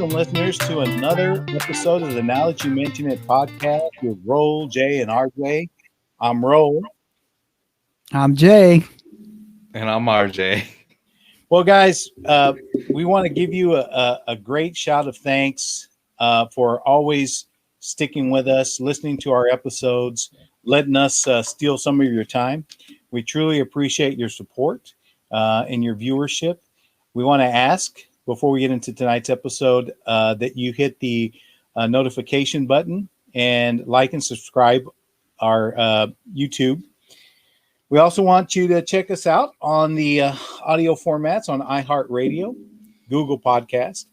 welcome listeners to another episode of the Now That You Mention It podcast with Roll, Jay, and RJ. I'm Roll. I'm Jay. And I'm RJ. Well, guys, we want to give you a great shout of thanks for always sticking with us, listening to our episodes, letting us steal some of your time. We truly appreciate your support and your viewership. We want to ask, before we get into tonight's episode, that you hit the notification button and like and subscribe our YouTube. We also want you to check us out on the audio formats on iHeartRadio, Google Podcast,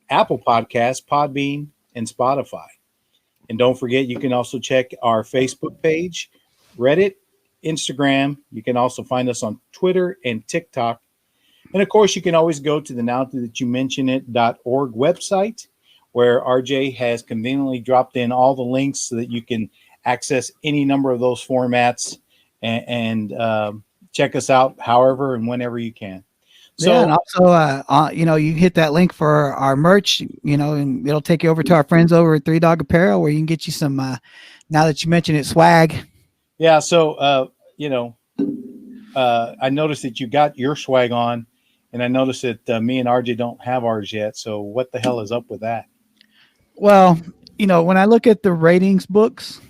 Apple Podcast, Podbean, and Spotify. And don't forget, you can also check our Facebook page, Reddit, Instagram. You can also find us on Twitter and TikTok. And of course, you can always go to the nowthatyoumentionitit.org website, where RJ has conveniently dropped in all the links so that you can access any number of those formats and check us out however and whenever you can. So, yeah, and also, you hit that link for our merch, and it'll take you over to our friends over at Three Dog Apparel, where you can get you some, now that you mention it, swag. Yeah. So, I noticed that you got your swag on, and I noticed that me and RJ don't have ours yet. So what the hell is up with that? Well, when I look at the ratings books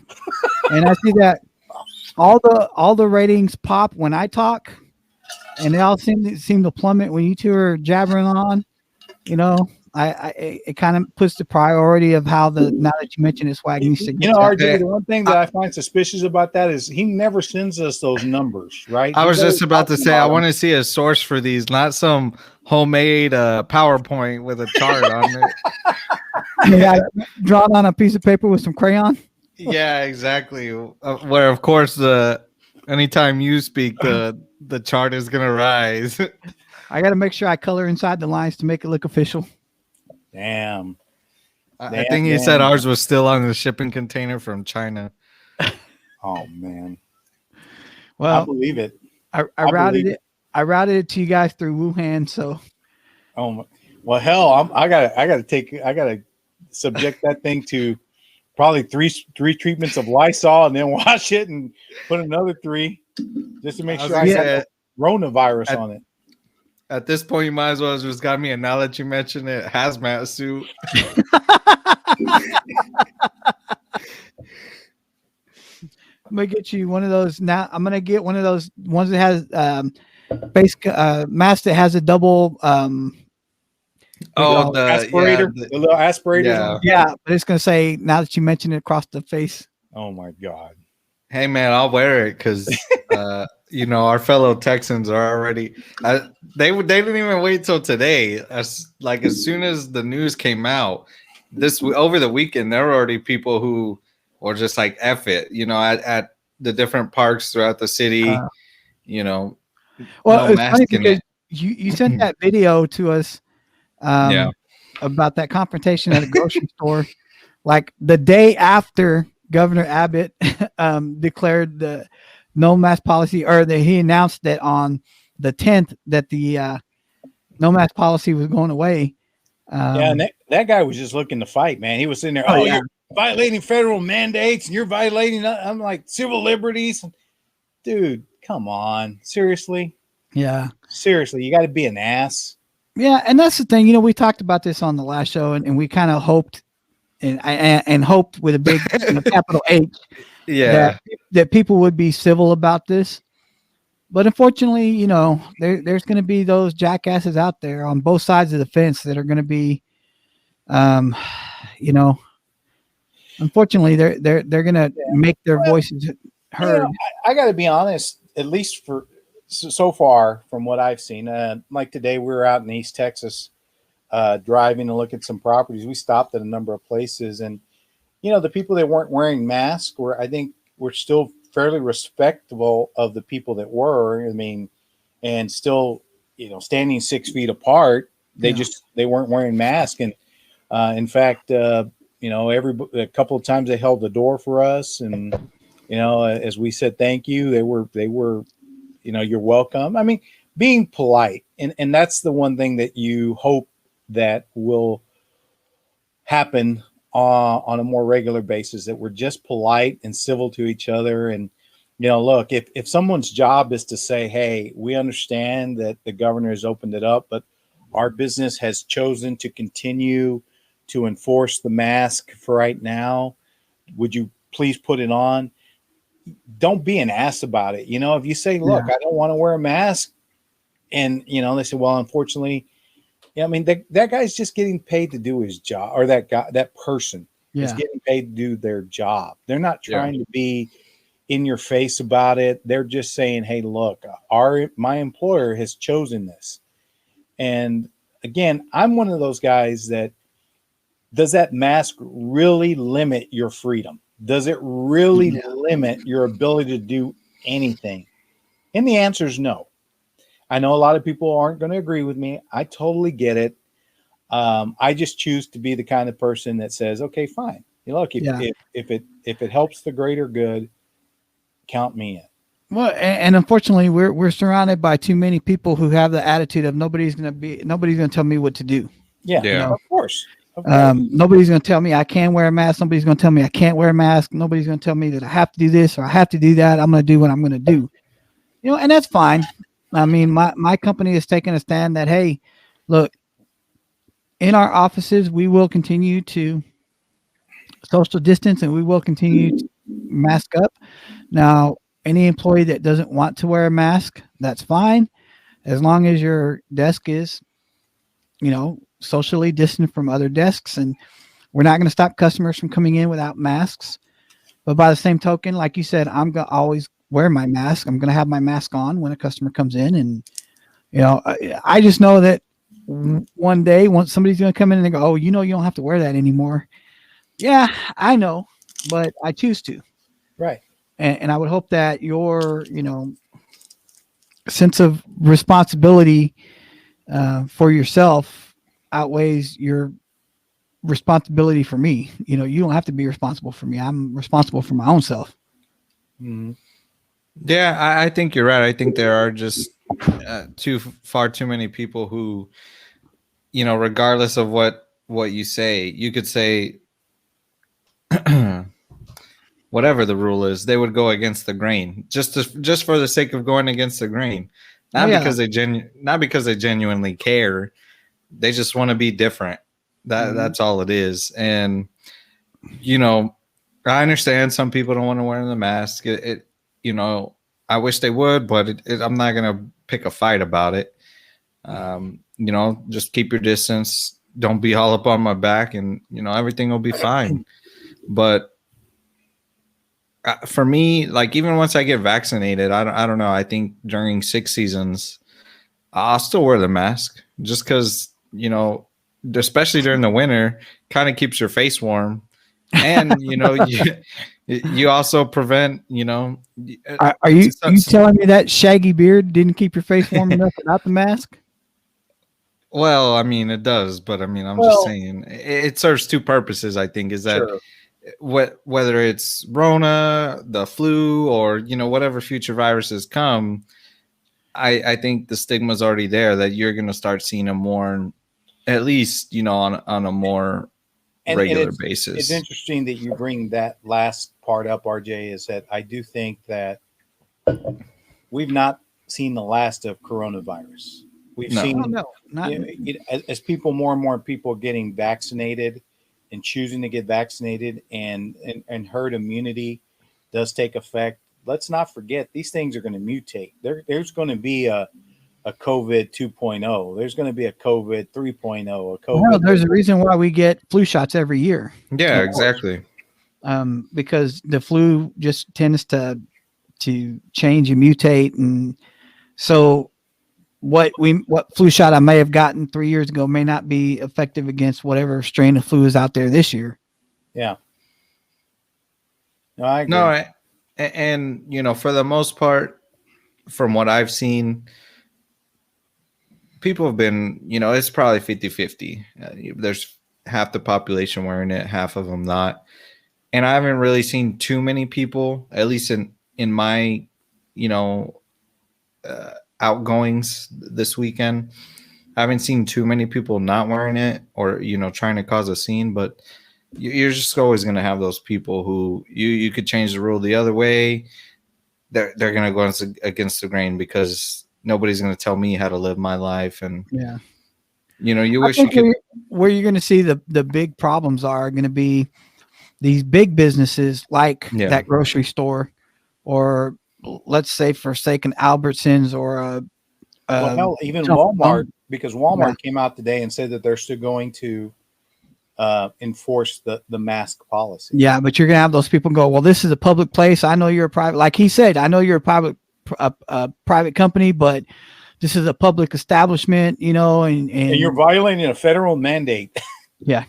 and I see that all the ratings pop when I talk, and they all seem to plummet when you two are jabbering on, it kind of puts the priority of how now that you mention it, swag needs to get RJ, the one thing that I find suspicious about that is he never sends us those numbers, right? I was just about to say, I want to see a source for these, not some homemade PowerPoint with a chart on it. Yeah, drawn on a piece of paper with some crayon. Yeah, exactly. Where, of course, anytime you speak, the chart is going to rise. I got to make sure I color inside the lines to make it look official. Damn. I think he said ours was still on the shipping container from China. Oh, man. Well, I believe it. I routed it. I routed it to you guys through Wuhan. So, well, hell, I gotta subject that thing to probably three treatments of Lysol and then wash it and put another 3 just to make sure I got coronavirus on it. At this point, you might as well have just got me a, now that you mention it, hazmat suit. I'm gonna get you one of those now. I'm gonna get one of those ones that has mask that has a double the aspirator, the little aspirator. Yeah, but it's gonna say, now that you mention it, across the face. Oh my God. Hey man, I'll wear it because our fellow Texans are already. They didn't even wait till today. As soon as the news came out over the weekend, there were already people who were just like F it, at the different parks throughout the city. Well, no it's funny because you sent that video to us about that confrontation at a grocery store, like the day after Governor Abbott declared the no mask policy, or that he announced that on the 10th that the no mask policy was going away. And that guy was just looking to fight, man. He was sitting there, you're violating federal mandates and you're violating, I'm like, civil liberties. Dude, come on. Seriously? Yeah. Seriously, you got to be an ass. Yeah, and that's the thing. We talked about this on the last show, and we kind of hoped and hoped with a big capital H, that people would be civil about this. But unfortunately, there's going to be those jackasses out there on both sides of the fence that are going to be, unfortunately, they're going to make their voices heard. I got to be honest, at least for so far from what I've seen. Like today, we were out in East Texas, driving to look at some properties. We stopped at a number of places, and the people that weren't wearing masks were still fairly respectable of the people that were. I mean, and still, standing 6 feet apart. They weren't wearing masks, and in fact, a couple of times they held the door for us, and as we said thank you, they were you're welcome. I mean, being polite, and that's the one thing that you hope that will happen on a more regular basis, that we're just polite and civil to each other. And, look, if someone's job is to say, hey, we understand that the governor has opened it up, but our business has chosen to continue to enforce the mask for right now, would you please put it on? Don't be an ass about it. If you say, look, I don't want to wear a mask, and, they say, well, unfortunately, that guy's just getting paid to do his job, or that person is getting paid to do their job. They're not trying to be in your face about it. They're just saying, hey, look, my employer has chosen this. And again, I'm one of those guys that, does that mask really limit your freedom? Does it really limit your ability to do anything? And the answer is no. I know a lot of people aren't going to agree with me. I totally get it. I just choose to be the kind of person that says, okay, fine. Look, if it helps the greater good, count me in. Well, and unfortunately, we're surrounded by too many people who have the attitude of nobody's going to tell me what to do. Yeah. Of course. Nobody's going to tell me I can wear a mask. Nobody's going to tell me I can't wear a mask. Nobody's going to tell me that I have to do this or I have to do that. I'm going to do what I'm going to do. And that's fine. I mean, my company has taken a stand that, hey, look, in our offices, we will continue to social distance and we will continue to mask up. Now, any employee that doesn't want to wear a mask, that's fine. As long as your desk is, socially distant from other desks, and we're not going to stop customers from coming in without masks. But by the same token, like you said, I'm going to always wear my mask. I'm going to have my mask on when a customer comes in. And, I just know that one day, once somebody's going to come in and they go, oh, you don't have to wear that anymore. Yeah, I know, but I choose to. Right. And I would hope that your, sense of responsibility for yourself outweighs your responsibility for me. You don't have to be responsible for me. I'm responsible for my own self. Mm-hmm. Yeah, I think you're right. I think there are just too many people who, regardless of what you say, you could say whatever the rule is, they would go against the grain just for the sake of going against the grain, not because they genuinely care. They just want to be different. That's all it is. And I understand some people don't want to wear the mask. I wish they would, but I'm not gonna pick a fight about it. Just keep your distance. Don't be all up on my back, and everything will be fine. But for me, like, even once I get vaccinated, I don't know. I think during 6 seasons, I'll still wear the mask just because, especially during the winter, kind of keeps your face warm. And, you also prevent, Are you telling me that shaggy beard didn't keep your face warm enough without the mask? Well, I mean, it does, but I mean, I'm just saying it serves two purposes, I think, is that whether it's Rona, the flu, or, whatever future viruses come, I think the stigma's already there that you're going to start seeing them more, at least, on a more regular basis. It's interesting that you bring that last part up, RJ, is that I do think that we've not seen the last of coronavirus. We've seen as more and more people getting vaccinated and choosing to get vaccinated, and herd immunity does take effect. Let's not forget, these things are going to mutate. There's going to be a COVID 2.0. There's going to be a COVID 3.0. A COVID. Well, there's a reason why we get flu shots every year. Yeah, exactly. Because the flu just tends to change and mutate, and so what flu shot I may have gotten 3 years ago may not be effective against whatever strain of flu is out there this year. Yeah. No, I agree. No, and for the most part, from what I've seen, people have been, it's probably 50-50. There's half the population wearing it, half of them not. And I haven't really seen too many people, at least in my, outgoings this weekend, I haven't seen too many people not wearing it or, trying to cause a scene, but you're just always going to have those people who you could change the rule the other way. They're going to go against the grain because nobody's going to tell me how to live my life. And, you wish you could. Where you're going to see the big problems are going to be these big businesses like that grocery store, or let's say for sake an Albertsons or hell, even Walmart, because Walmart came out today and said that they're still going to enforce the mask policy. Yeah, but you're gonna have those people go, well, this is a public place. I know you're a private, like he said, I know you're a private company, but this is a public establishment, and you're violating a federal mandate. Yeah.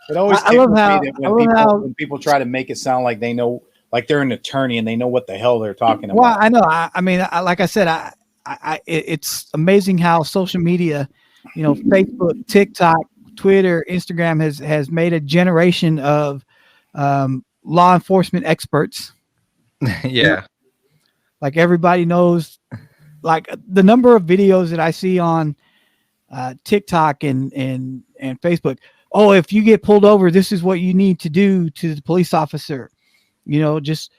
It always tickles me that when people try to make it sound like they know, like they're an attorney and they know what the hell they're talking about. Well, I know. I mean, like I said, it's amazing how social media, Facebook, TikTok, Twitter, Instagram has made a generation of law enforcement experts. Yeah. Like everybody knows, like the number of videos that I see on TikTok and Facebook. Oh, if you get pulled over, this is what you need to do to the police officer. Just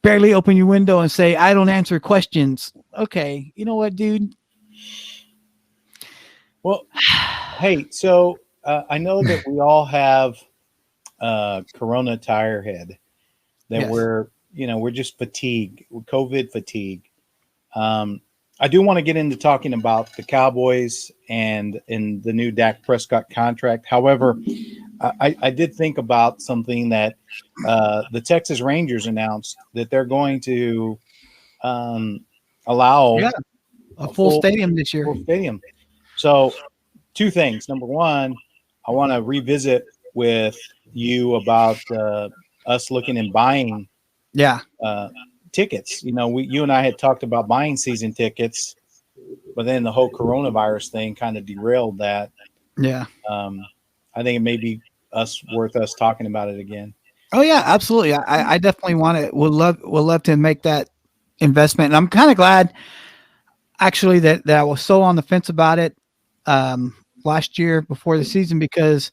barely open your window and say, I don't answer questions. Okay. You know what, dude? Well, hey, so I know that we all have Corona tire head, that we're just fatigued, COVID fatigue. I do want to get into talking about the Cowboys and in the new Dak Prescott contract. However, I did think about something that the Texas Rangers announced, that they're going to allow a full stadium this year. Full stadium. So, two things. Number one, I want to revisit with you about us looking and buying tickets. You and I had talked about buying season tickets, but then the whole coronavirus thing kind of derailed that. Yeah. I think it may be worth us talking about it again. Oh yeah, absolutely. I definitely would love to make that investment. And I'm kind of glad actually that I was so on the fence about it last year before the season, because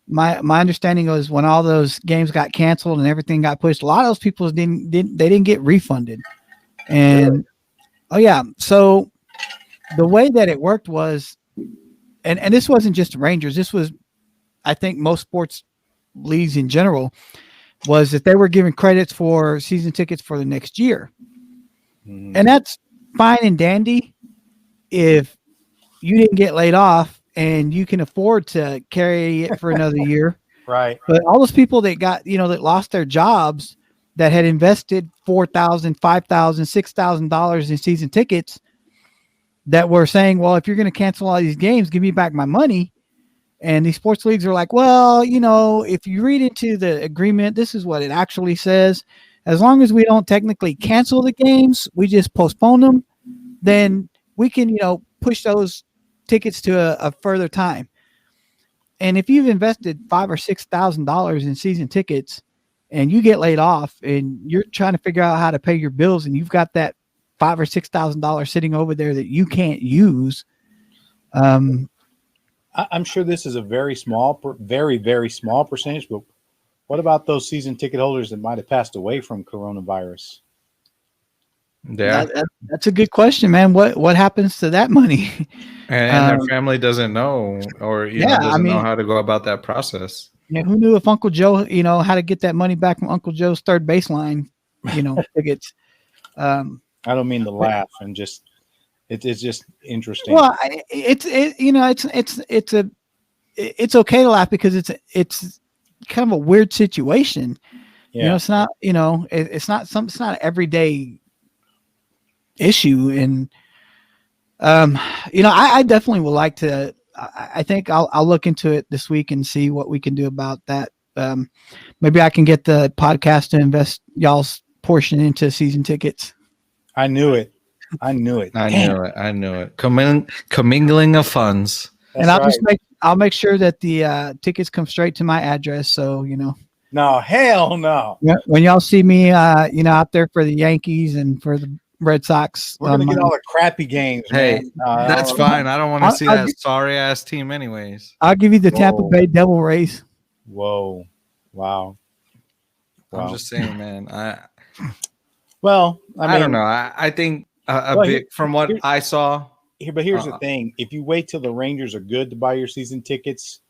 my understanding was when all those games got canceled and everything got pushed, a lot of those people didn't get refunded. And so the way that it worked was, and this wasn't just the Rangers, this was, I think, most sports leagues in general, was that they were giving credits for season tickets for the next year. And that's fine and dandy if you didn't get laid off and you can afford to carry it for another year. Right. But all those people that got, that lost their jobs, that had invested $4,000, $5,000, $6,000 in season tickets, that were saying, well, if you're going to cancel all these games, give me back my money. And these sports leagues are like, well, if you read into the agreement, this is what it actually says. As long as we don't technically cancel the games, we just postpone them, then we can, push those tickets to a further time. And if you've invested $5,000 or $6,000 in season tickets and you get laid off and you're trying to figure out how to pay your bills and you've got that $5,000 or $6,000 sitting over there that you can't use, I'm sure this is a very small, very, very small percentage, but what about those season ticket holders that might have passed away from coronavirus? Yeah, that's a good question, man. What happens to that money? And their family doesn't know, or doesn't know how to go about that process. Yeah, who knew if Uncle Joe, how to get that money back from Uncle Joe's third baseline, tickets. I don't mean to laugh, and just it's just interesting. Well, it's okay to laugh because it's kind of a weird situation. Yeah. It's not it's not an everyday issue, and I definitely would like to. I think I'll look into it this week and see what we can do about that. Maybe I can get the podcast to invest y'all's portion into season tickets. I knew it. I knew it. Commingling of funds. That's and I'll make sure that the tickets come straight to my address. So No, hell no. When y'all see me, out there for the Yankees and for the Red Sox. We're gonna get all the crappy games. Hey, man. that's fine. I don't want to see I'll that sorry ass team, anyways. I'll give you the Tampa Bay Devil Rays. Whoa! Wow! I'm just saying, man. I don't know. I think from what I saw. But here's the thing: if you wait till the Rangers are good to buy your season tickets,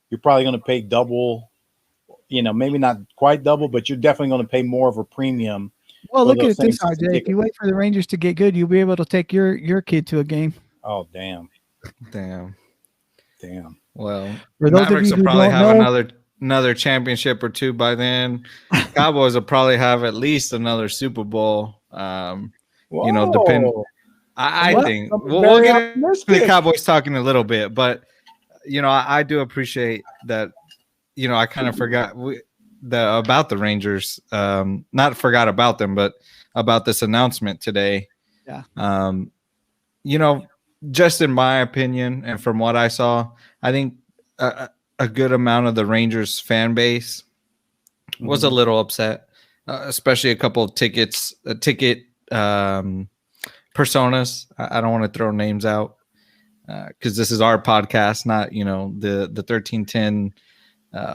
you're probably going to pay double. Maybe not quite double, but you're definitely going to pay more of a premium. Well, look at this, RJ. If you wait for the Rangers to get good, you'll be able to take your kid to a game. Oh, damn. Well, Mavericks will probably have another championship or two by then. Cowboys will probably have at least another Super Bowl. I think we'll get into the Cowboys talking a little bit, but I do appreciate that. I kind of forgot about the Rangers. Not forgot about them, but about this announcement today. Yeah. Just in my opinion, and from what I saw, I think a good amount of the Rangers fan base was a little upset, especially a couple of ticket personas. I don't want to throw names out because this is our podcast, not the 1310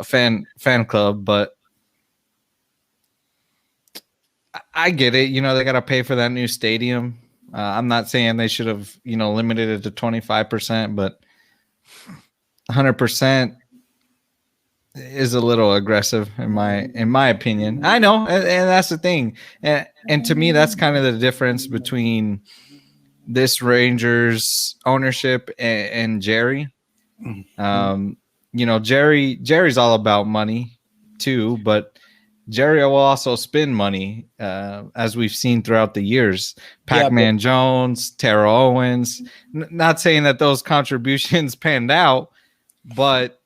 fan club. But I get it. They got to pay for that new stadium. I'm not saying they should have limited it to 25%, but 100% is a little aggressive in my opinion. I know, and that's the thing. And to me, that's kind of the difference between this Rangers ownership and Jerry. Jerry's all about money too, but Jerry will also spend money, as we've seen throughout the years. Pac-Man Jones, Terrell Owens. Not saying that those contributions panned out, but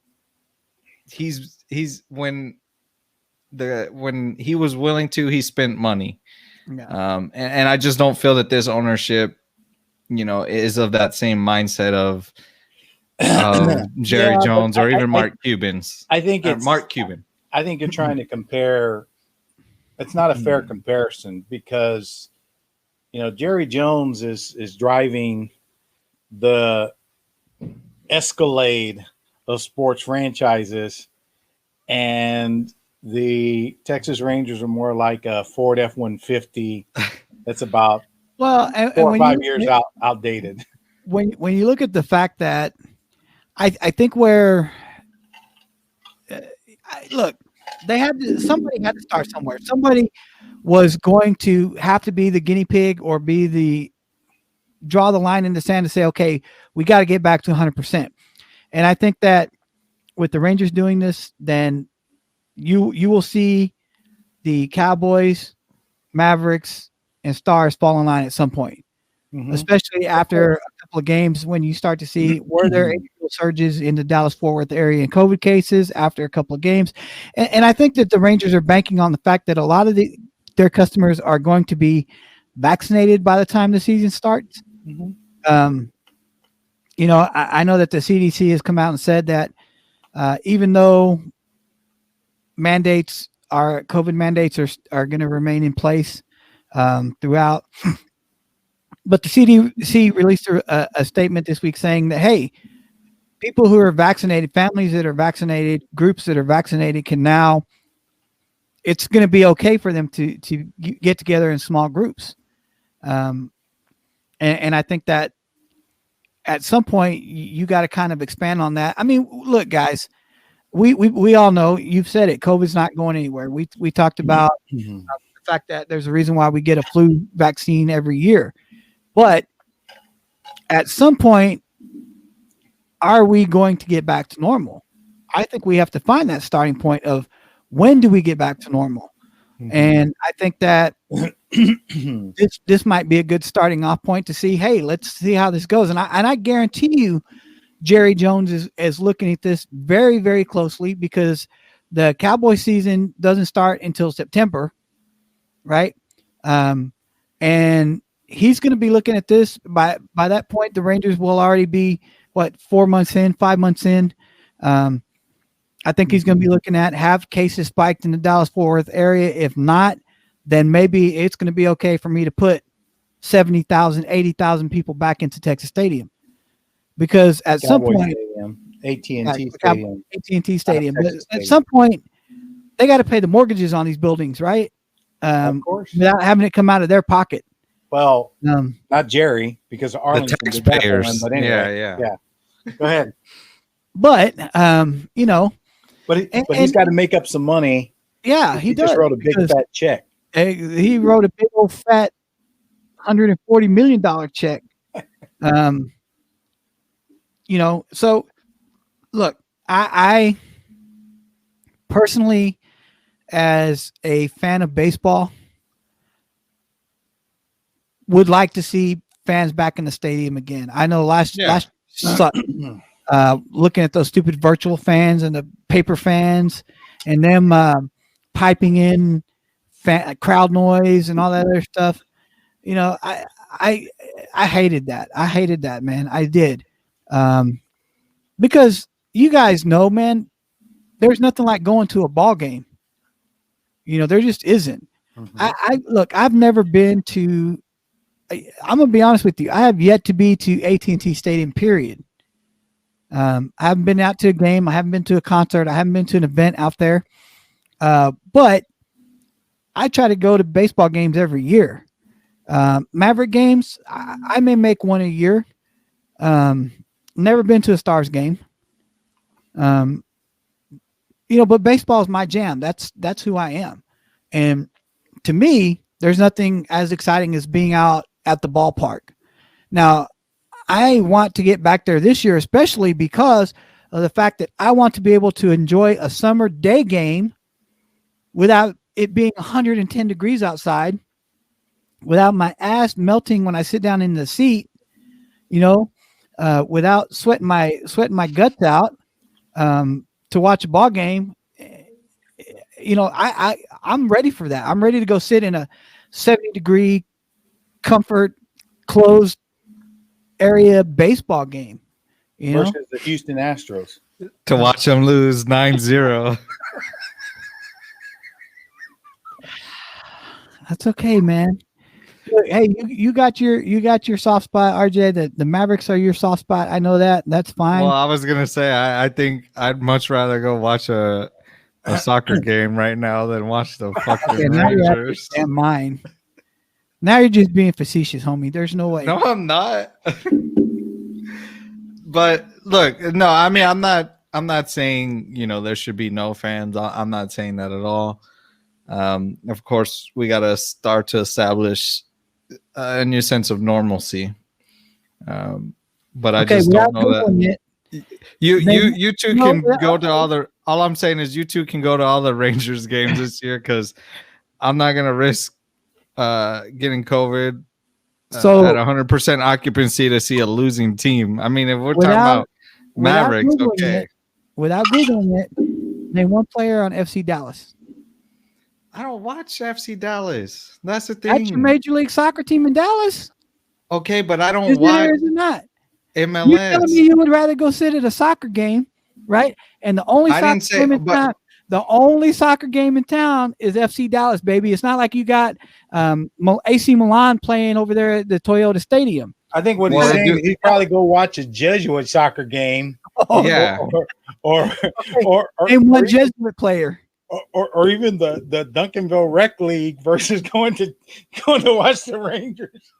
he's when he was willing to, he spent money. Yeah. And I just don't feel that this ownership, is of that same mindset of Jerry Jones or even Mark Cuban's. I think it's Mark Cuban. I think you're trying to compare. It's not a fair comparison because, Jerry Jones is driving the Escalade of sports franchises, and the Texas Rangers are more like a Ford F-150 that's about 4 or 5 years outdated. When you look at the fact that I think where look, somebody had to start somewhere. Somebody was going to have to be the guinea pig or draw the line in the sand to say, okay, we got to get back to 100%. And I think that with the Rangers doing this, then you will see the Cowboys, Mavericks, and Stars fall in line at some point. Especially after a couple of games when you start to see were there individual surges in the Dallas-Fort Worth area in COVID cases after a couple of games. And I think that the Rangers are banking on the fact that a lot of their customers are going to be vaccinated by the time the season starts. I know that the CDC has come out and said that even though COVID mandates are going to remain in place throughout, but the CDC released a statement this week saying that, hey, people who are vaccinated, families that are vaccinated, groups that are vaccinated can now, it's going to be okay for them to get together in small groups. And I think that at some point you got to kind of expand on that. I mean, look, guys, we all know, you've said it, COVID's not going anywhere. We talked about the fact that there's a reason why we get a flu vaccine every year. But at some point, are we going to get back to normal? I think we have to find that starting point of when do we get back to normal? And I think that this might be a good starting off point to see, hey, let's see how this goes. And I guarantee you, Jerry Jones is looking at this very, very closely because the Cowboy season doesn't start until September, right? And he's going to be looking at this. By that point, the Rangers will already be 5 months in. I think he's going to be looking at have cases spiked in the Dallas-Fort Worth area. If not, then maybe it's going to be okay for me to put 70,000, 80,000 people back into Texas Stadium. Because at some point, AT&T Stadium. AT&T Stadium. But at some point, they got to pay the mortgages on these buildings, right? Of course. Without having it come out of their pocket. Well, not Jerry, because Arlington the taxpayers. But anyway, yeah. Go ahead. But you know, but he's got to make up some money. Yeah, he does. Just wrote a big fat check. He wrote a big old fat $140 million check. You know, so look, I personally, as a fan of baseball, would like to see fans back in the stadium again. I know last sucked, looking at those stupid virtual fans and the paper fans and them piping in crowd noise and all that other stuff. You know, I hated that. I hated that, man. I did. Because you guys know, man, there's nothing like going to a ball game. You know, there just isn't. Mm-hmm. Look, I've never been to, I'm going to be honest with you. I have yet to be to AT&T Stadium, period. I haven't been out to a game. I haven't been to a concert. I haven't been to an event out there. But I try to go to baseball games every year. Maverick games, I may make one a year. Never been to a Stars game. You know, but baseball is my jam. That's who I am. And to me, there's nothing as exciting as being out at the ballpark. Now, I want to get back there this year, especially because of the fact that I want to be able to enjoy a summer day game without it being 110 degrees outside, without my ass melting when I sit down in the seat, you know, without sweating my guts out to watch a ball game. You know, I'm ready for that. I'm ready to go sit in a 70-degree comfort closed area baseball game. You know, versus the Houston Astros. To watch them lose 9-0. That's okay, man. Hey, you got your soft spot, RJ. The Mavericks are your soft spot. I know that. That's fine. Well, I was gonna say I think I'd much rather go watch a soccer game right now than watch the fucking Rangers. And mine. Now you're just being facetious, homie. There's no way. No, I'm not. But look, no, I mean, I'm not saying, you know, there should be no fans. I'm not saying that at all. Of course, we got to start to establish a new sense of normalcy. But I just don't know that. You two can go to all I'm saying is you two can go to all the Rangers games this year, because I'm not going to risk getting COVID at 100% occupancy to see a losing team. I mean, if we're talking about Mavericks, okay. Without Googling it, name one player on FC Dallas. I don't watch FC Dallas. That's the thing. That's your Major League Soccer team in Dallas. Okay, but I don't watch. Is it not? MLS. You're telling me you would rather go sit at a soccer game, right? And the only soccer game in town is FC Dallas, baby. It's not like you got AC Milan playing over there at the Toyota Stadium. I think what he's saying is he'd probably go watch a Jesuit soccer game. Yeah. Or one Jesuit player. Or even the Duncanville Rec League versus going to watch the Rangers.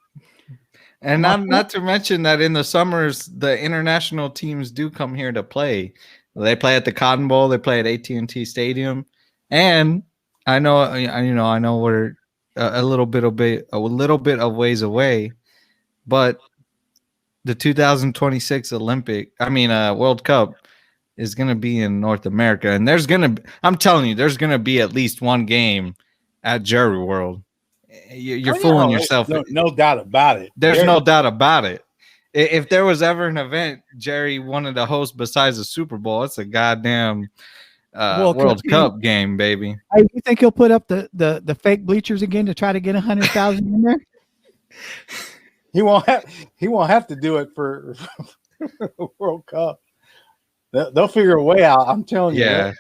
And not to mention that in the summers, the international teams do come here to play. They play at the Cotton Bowl. They play at AT&T Stadium. And I know we're a little bit of ways away, but the 2026 World Cup is going to be in North America, and I'm telling you, there's going to be at least one game at Jerry World. You're fooling yourself. No doubt about it. There's no doubt about it. If there was ever an event Jerry wanted to host besides the Super Bowl, it's a goddamn World Cup game, baby. You think he'll put up the fake bleachers again to try to get 100,000 in there? He won't have to do it for the World Cup. They'll figure a way out. I'm telling you. Yeah.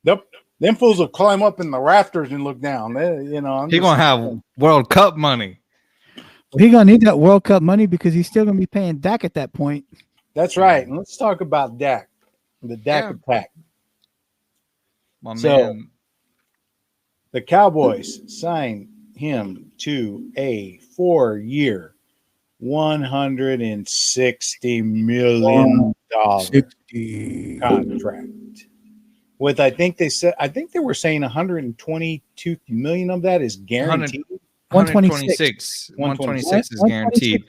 Them fools will climb up in the rafters and look down. He's gonna have World Cup money. Well, he's gonna need that World Cup money because he's still gonna be paying Dak at that point. That's right. And let's talk about Dak, the Dak attack. My So man. the Cowboys signed him to a 4-year, $160 million contract. With I think they were saying 122 million of that is guaranteed. 126. 126 is guaranteed.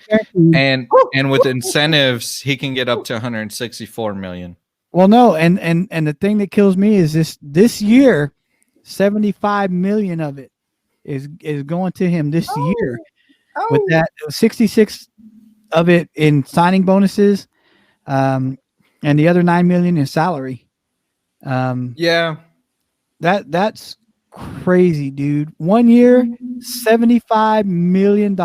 And with incentives, he can get up to 164 million. Well, no, and the thing that kills me is this year, 75 million of it is going to him this year. With that, 66 of it in signing bonuses, and the other 9 million in salary. Yeah, that's crazy, dude. 1 year, $75 million.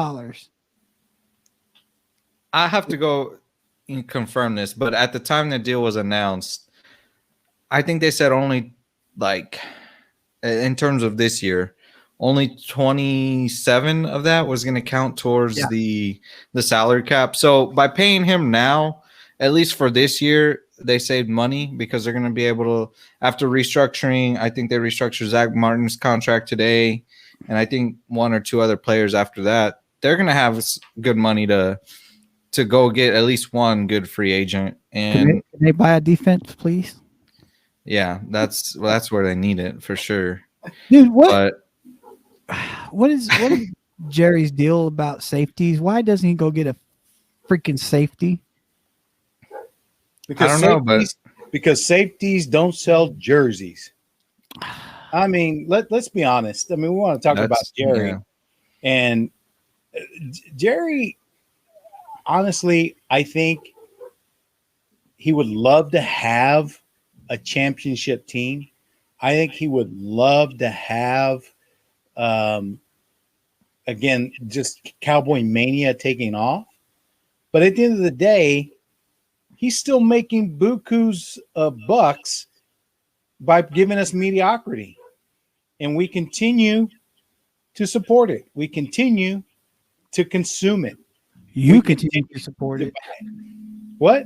I have to go and confirm this, but at the time the deal was announced, I think they said only, like, in terms of this year, only 27 of that was going to count towards the salary cap. So by paying him now, at least for this year, they saved money because they're going to be able to, after restructuring, I think they restructured Zach Martin's contract today, and I think one or two other players after that. They're going to have good money to go get at least one good free agent. And can they buy a defense, please? Yeah, that's where they need it for sure. Dude, what is Jerry's deal about safeties? Why doesn't he go get a freaking safety? Because because safeties don't sell jerseys. I mean, let's be honest. I mean, we want to talk about Jerry. And Jerry, honestly, I think he would love to have a championship team. I think he would love to have, again, just Cowboy Mania taking off. But at the end of the day, he's still making bukus of bucks by giving us mediocrity. And we continue to support it. We continue to consume it. You continue to support it. What?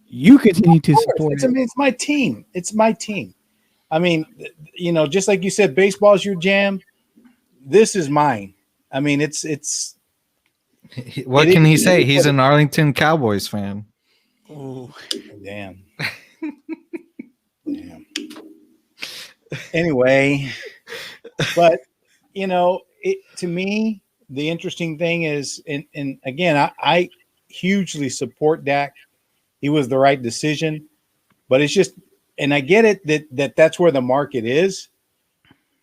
You continue to support it. I mean, it's my team. It's my team. I mean, just like you said, baseball is your jam. This is mine. I mean, it's. What can he say? He's an Arlington Cowboys fan. Oh, damn. Damn. Anyway, but to me, the interesting thing is, and again, I hugely support Dak. He was the right decision, but it's just, and I get it that's where the market is,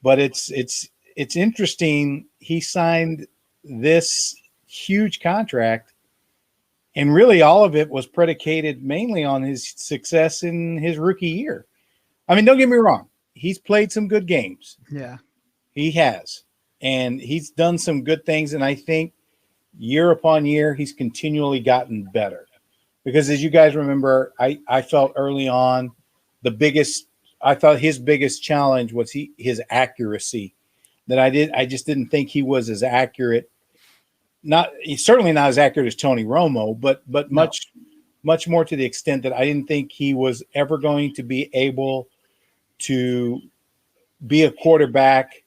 but it's interesting. He signed this huge contract, and really all of it was predicated mainly on his success in his rookie year. I mean, don't get me wrong. He's played some good games. Yeah, he has, and he's done some good things. And I think year upon year, he's continually gotten better. Because as you guys remember, I felt early on I thought his biggest challenge was his accuracy. I just didn't think he was as accurate. He's certainly not as accurate as Tony Romo, but much more to the extent that I didn't think he was ever going to be able to be a quarterback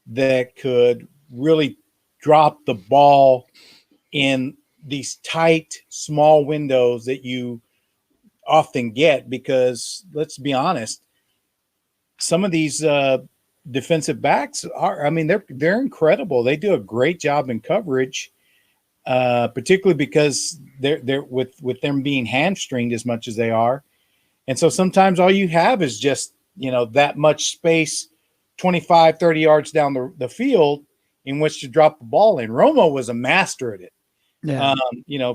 that could really drop the ball in these tight, small windows that you often get, because let's be honest, some of these defensive backs they're incredible. They do a great job in coverage, particularly because they're with them being hamstringed as much as they are. And so sometimes all you have is just, that much space, 25, 30 yards down the field in which to drop the ball in. Romo was a master at it. Yeah.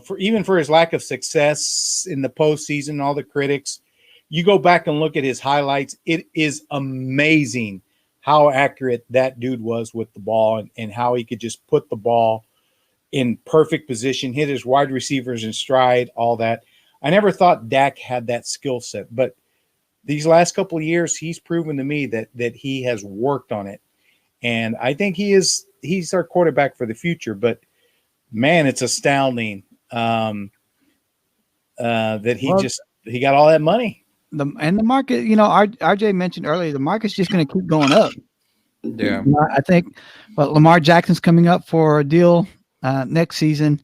For his lack of success in the postseason, all the critics, you go back and look at his highlights. It is amazing how accurate that dude was with the ball, and how he could just put the ball in perfect position, hit his wide receivers in stride, all that. I never thought Dak had that skill set, but these last couple of years, he's proven to me that he has worked on it. And I think he's our quarterback for the future. But man, it's astounding that he got all that money. The market, RJ mentioned earlier, the market's just going to keep going up. Yeah, I think. But Lamar Jackson's coming up for a deal next season.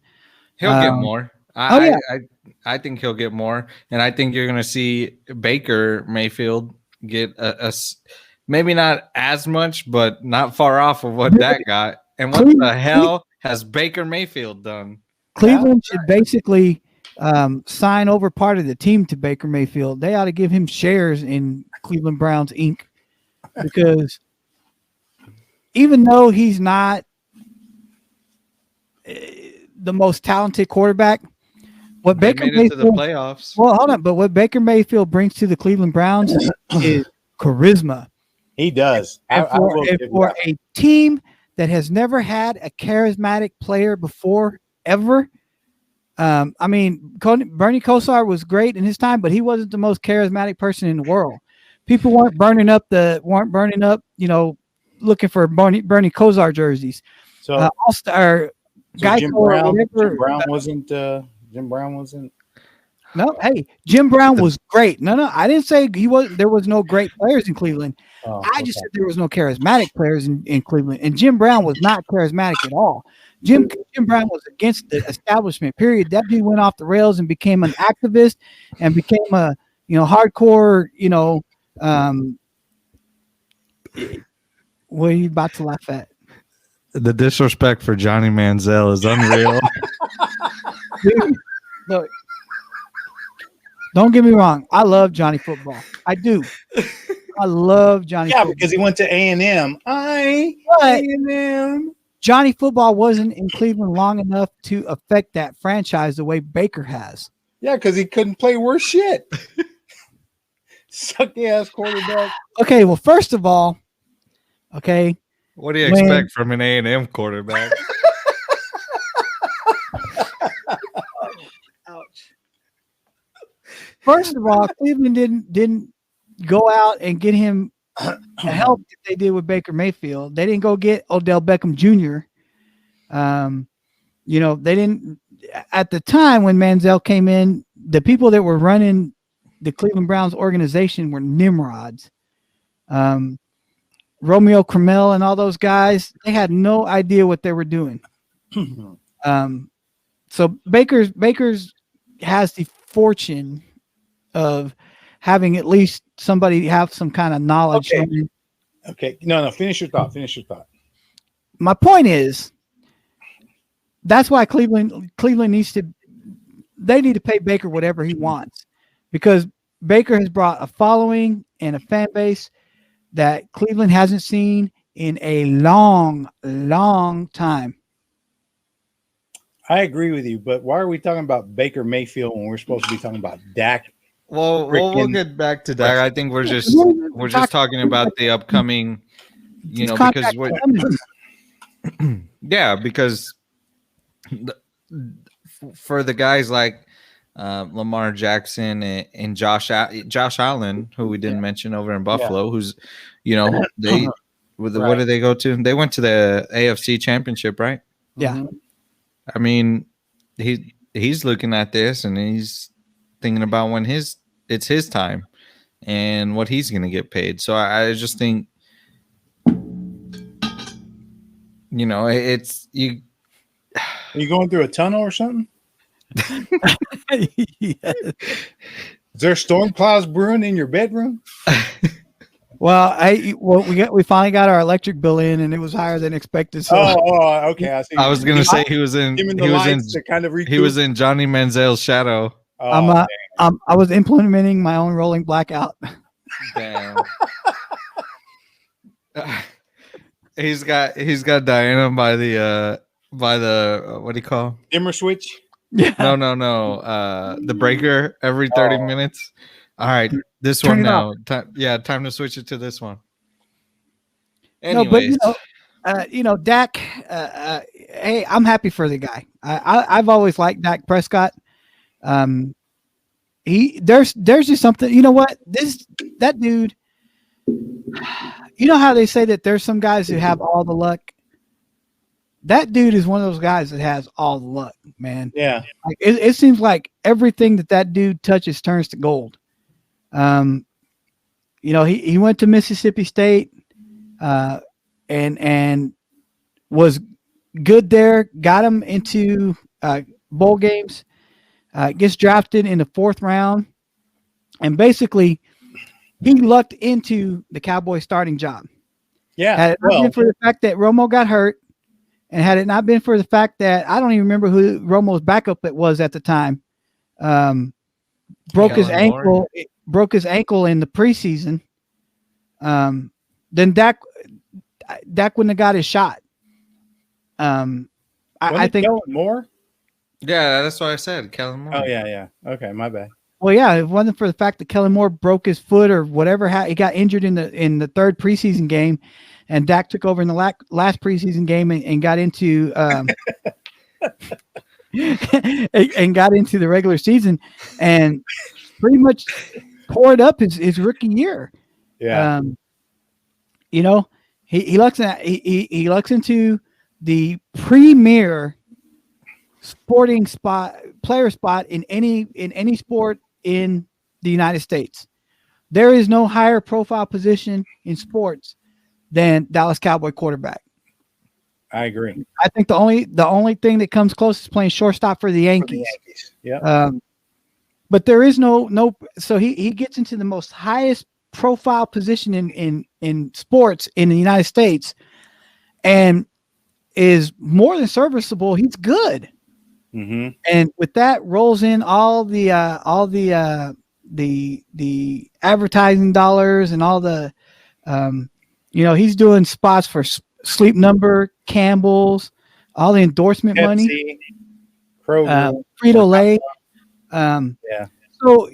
He'll get more. I think he'll get more, and I think you're going to see Baker Mayfield get a maybe not as much, but not far off of what Dak got. And what the hell has Baker Mayfield done? Cleveland should basically sign over part of the team to Baker Mayfield. They ought to give him shares in Cleveland Browns Inc. Because even though he's not the most talented quarterback, what They Baker made it Mayfield, to the playoffs. well, hold on, but what Baker Mayfield brings to the Cleveland Browns is charisma. He does. And for a team that has never had a charismatic player before, ever. I mean, Bernie Kosar was great in his time, but he wasn't the most charismatic person in the world. People weren't burning up, looking for Bernie Kosar jerseys. So All-Star guy. Jim Brown wasn't. No, hey, Jim Brown was great. No, I didn't say there was no great players in Cleveland. I just said there was no charismatic players in Cleveland, and Jim Brown was not charismatic at all. Jim Brown was against the establishment, period. That dude went off the rails and became an activist and became a hardcore, what are you about to laugh at? The disrespect for Johnny Manziel is unreal. Dude, look, don't get me wrong. I love Johnny Football. I do. I love Johnny Football. Because he went to A&M. A&M. Johnny Football wasn't in Cleveland long enough to affect that franchise the way Baker has. Yeah, because he couldn't play worse shit. Sucky ass quarterback. Okay, well, first of all, what do you expect from an A&M quarterback? Ouch. First of all, Cleveland didn't go out and get him help that they did with Baker Mayfield. They didn't go get Odell Beckham Jr. They didn't at the time when Manziel came in. The people that were running the Cleveland Browns organization were nimrods. Romeo Crennel and all those guys, they had no idea what they were doing. So Baker's has the fortune of having at least somebody have some kind of knowledge. Okay. No. Finish your thought. My point is, that's why Cleveland needs to pay Baker whatever he wants, because Baker has brought a following and a fan base that Cleveland hasn't seen in a long, long time. I agree with you, but why are we talking about Baker Mayfield when we're supposed to be talking about Dak? Well, we'll get back to Dak. I think we're just talking about the upcoming, because because for the guys like Lamar Jackson and Josh Allen, who we didn't mention over in Buffalo, who's, they what did they go to? They went to the AFC Championship, right? Yeah. I mean, he's looking at this and he's thinking about when it's his time and what he's going to get paid. So I just think, it's you. Are you going through a tunnel or something? Yes. Is there storm clouds brewing in your bedroom? Well, we finally got our electric bill in, and it was higher than expected. So. Okay. I see. I was gonna say he was in Johnny Manziel's shadow. I was implementing my own rolling blackout. Damn. He's got Diana by the what do you call dimmer switch? Yeah. No. The breaker every 30 minutes. All right, this one now. Time to switch it to this one. Anyways. No, but Dak. Hey, I'm happy for the guy. I've always liked Dak Prescott. There's just something. You know what? That dude. You know how they say that there's some guys who have all the luck. that dude is one of those guys that has all the luck, man. Yeah. Like it seems like everything that dude touches turns to gold. He went to Mississippi State, and was good there. Got him into bowl games. Gets drafted in the 4th round, and basically he lucked into the Cowboys starting job. Yeah. Had it not been for the fact that Romo got hurt, and had it not been for the fact that I don't even remember who Romo's backup it was at the time, broke his ankle in the preseason. Then Dak wouldn't have got his shot. I think more. Yeah, that's what I said. Kellen Moore. Oh yeah. Okay, my bad. Well, yeah, if it wasn't for the fact that Kellen Moore broke his foot or whatever, he got injured in the 3rd preseason game, and Dak took over in the last preseason game and got into and got into the regular season, and pretty much tore it up his rookie year. Yeah. He looks into the premier sporting player spot in any sport in the United States. There is no higher profile position in sports than Dallas Cowboy quarterback. I agree. I think the only thing that comes close is playing shortstop for the Yankees. Yeah. But there is no. So he gets into the most highest profile position in sports in the United States, and is more than serviceable. He's good. Mm-hmm. And with that rolls in all the advertising dollars and all the, he's doing spots for Sleep Number, Campbell's, all the endorsement Pepsi, money, Kroger, Frito-Lay. Yeah. So,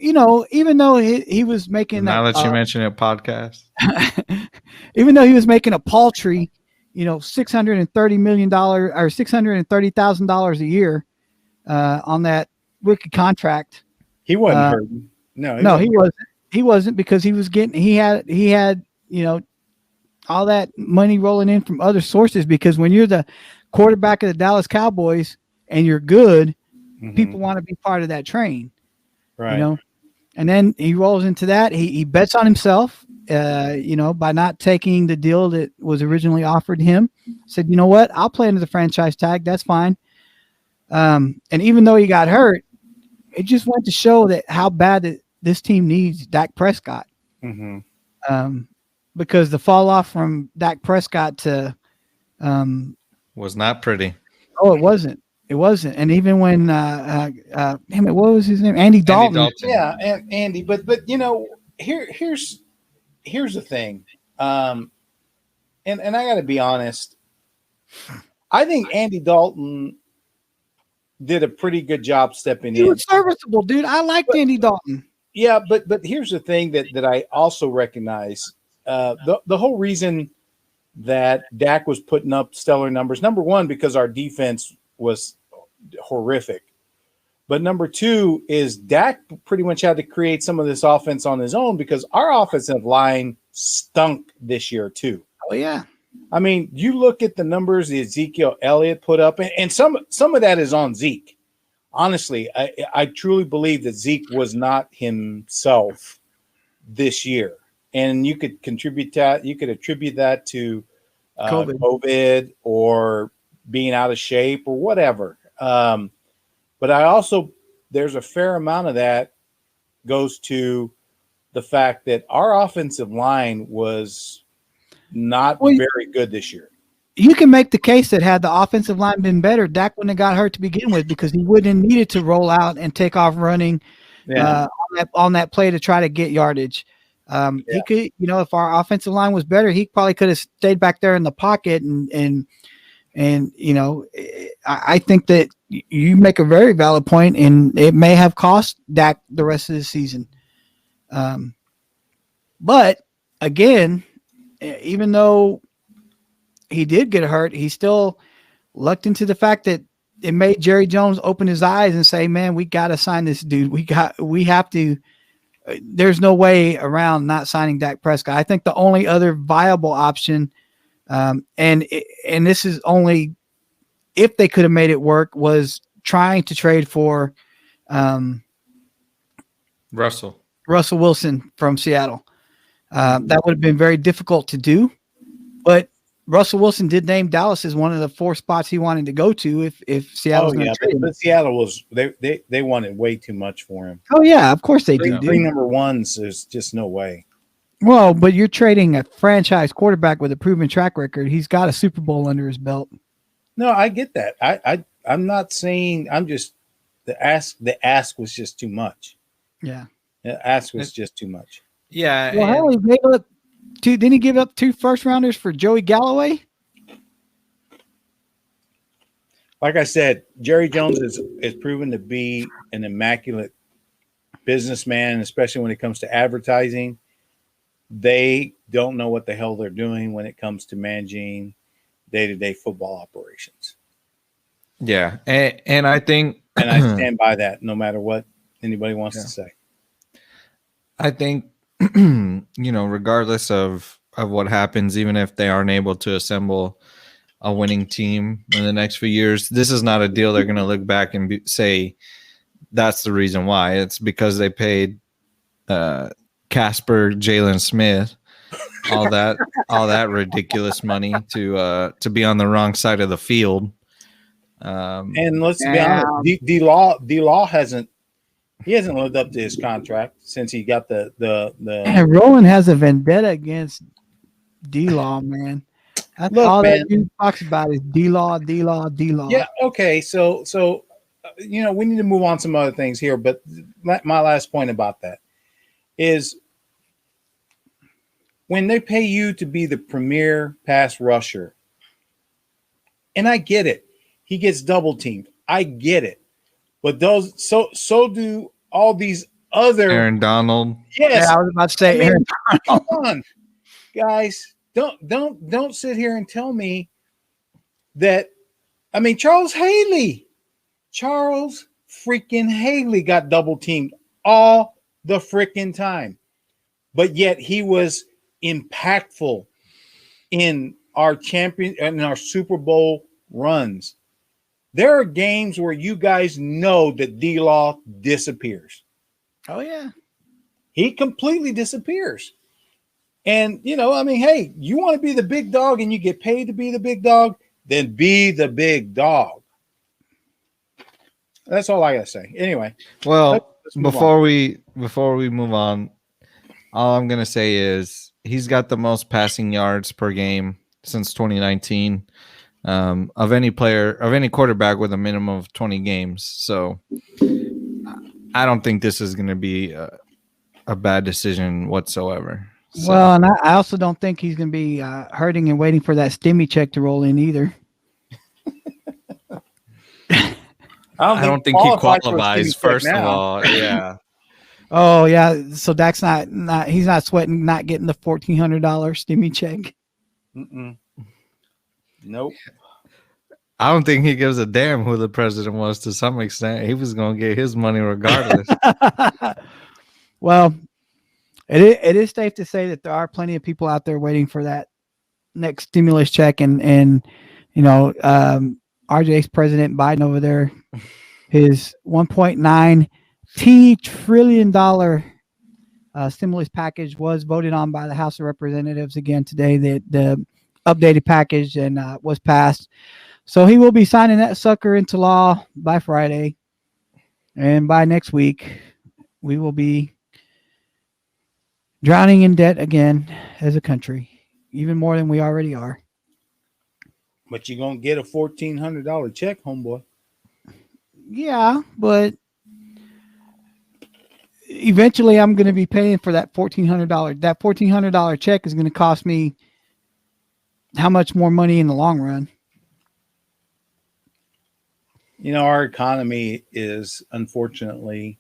even though he was making now that you mention it, podcast, even though he was making a paltry, $630 million or $630,000 a year on that rookie contract, he wasn't hurting. No, he wasn't. He wasn't, because he had all that money rolling in from other sources, because when you're the quarterback of the Dallas Cowboys and you're good, people want to be part of that train. Right. And then he rolls into that. He bets on himself, by not taking the deal that was originally offered him. Said, you know what? I'll play under the franchise tag. That's fine. And even though he got hurt, it just went to show that how bad that this team needs Dak Prescott. Mm-hmm. Because the fall off from Dak Prescott to was not pretty. Oh, it wasn't. It wasn't. And even when what was his name? Andy Dalton. Yeah, Andy. But here's the thing. And I got to be honest. I think Andy Dalton did a pretty good job stepping in. He was serviceable, dude. I liked Andy Dalton. Yeah, but here's the thing that I also recognize. The whole reason that Dak was putting up stellar numbers, number one, because our defense was horrific. But number two is Dak pretty much had to create some of this offense on his own, because our offensive line stunk this year too. Oh yeah. I mean, you look at the numbers that Ezekiel Elliott put up, and some of that is on Zeke. Honestly, I truly believe that Zeke was not himself this year, and you could attribute that to COVID or being out of shape or whatever. But there's a fair amount of that goes to the fact that our offensive line was not very good this year. You can make the case that had the offensive line been better, Dak wouldn't have got hurt to begin with, because he wouldn't have needed to roll out and take off running on that play to try to get yardage. He could, if our offensive line was better, he probably could have stayed back there in the pocket and I think that you make a very valid point, and it may have cost Dak the rest of the season. But again, even though he did get hurt, he still lucked into the fact that it made Jerry Jones open his eyes and say, man, we got to sign this dude. We have to. There's no way around not signing Dak Prescott. I think the only other viable option, and this is only if they could have made it work, was trying to trade for Russell Wilson from Seattle. That would have been very difficult to do, but Russell Wilson did name Dallas as one of the 4 spots he wanted to go to if Seattle's going to trade him. But Seattle was they wanted way too much for him. Oh yeah, of course they do. 3 number ones, there's just no way. Well, but you're trading a franchise quarterback with a proven track record. He's got a Super Bowl under his belt. No, I get that. I'm not saying. I'm just the ask was just too much. Yeah, the ask was just too much. Yeah. Well, hell, he gave up didn't he give up 2 first-rounders for Joey Galloway? Like I said, Jerry Jones is proven to be an immaculate businessman, especially when it comes to advertising. They don't know what the hell they're doing when it comes to managing day-to-day football operations. Yeah, and I think, and I stand by that, no matter what anybody wants to say. I think, regardless of what happens, even if they aren't able to assemble a winning team in the next few years, this is not a deal they're going to look back and say that's the reason why. It's because they paid Casper, Jalen Smith, all that ridiculous money to be on the wrong side of the field. And let's be honest, D-Law hasn't lived up to his contract since he got the. And Rowan has a vendetta against D-Law, man. That's all that dude talks about is D-Law. Yeah. Okay. So we need to move on to some other things here, but my last point about that is when they pay you to be the premier pass rusher, and I get it, he gets double teamed. I get it, but so do all these other Aaron Donald. Yes, yeah, I was about to say Aaron Donald. Come on, guys, don't sit here and tell me that. I mean, Charles freaking Haley got double teamed all the freaking time, but yet he was impactful in our Super Bowl runs. There are games where you guys know that D-Law disappears. Oh yeah, he completely disappears. And hey, you want to be the big dog and you get paid to be the big dog, then be the big dog. That's all I gotta say. Anyway, well, before we move on, all I'm gonna say is he's got the most passing yards per game since 2019 of any quarterback with a minimum of 20 games. So I don't think this is going to be a bad decision whatsoever. So. Well, and I also don't think he's going to be hurting and waiting for that Stimis check to roll in either. I don't think he qualifies, first of all. Yeah. Oh yeah, so Dak's not he's not sweating not getting the $1,400 Stimis check. Nope. I don't think he gives a damn who the president was. To some extent, he was going to get his money regardless. Well, it is safe to say that there are plenty of people out there waiting for that next stimulus check, and RJ's President Biden over there, his $1.9 trillion stimulus package was voted on by the House of Representatives again today. The updated package and was passed. So he will be signing that sucker into law by Friday. And by next week, we will be drowning in debt again as a country, even more than we already are. But you're going to get a $1,400 check, homeboy. Yeah, but eventually I'm going to be paying for that $1,400. That $1,400 check is going to cost me how much more money in the long run? Our economy is unfortunately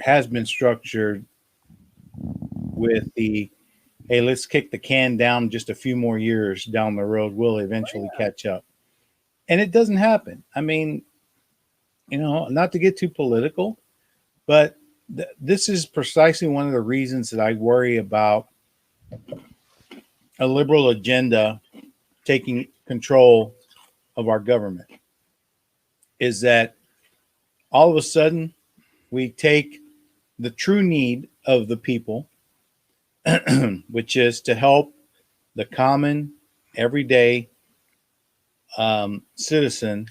has been structured with hey, let's kick the can down just a few more years down the road. We'll eventually catch up. And it doesn't happen. I mean, not to get too political, but this is precisely one of the reasons that I worry about a liberal agenda taking control of our government is that all of a sudden we take the true need of the people, which is to help the common, everyday citizen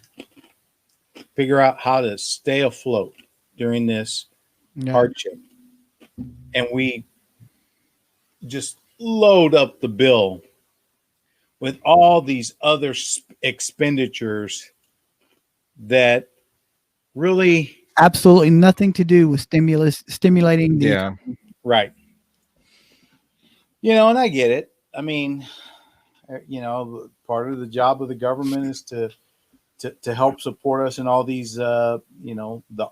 figure out how to stay afloat during this hardship. And we just load up the bill with all these other expenditures that really absolutely nothing to do with stimulating the economy. Right. And I get it. I mean, part of the job of the government is to help support us in all these the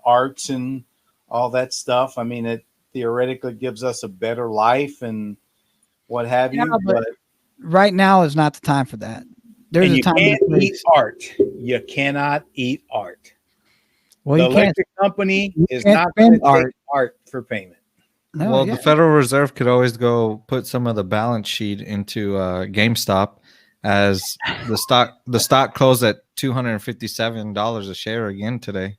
arts and all that stuff. I mean, it theoretically gives us a better life and what have you, but right now is not the time for that. There's a time can't eat art. You cannot eat art. Well, the electric company is not going to take art for payment. No, well, the Federal Reserve could always go put some of the balance sheet into GameStop, as the stock closed at $257 a share again today.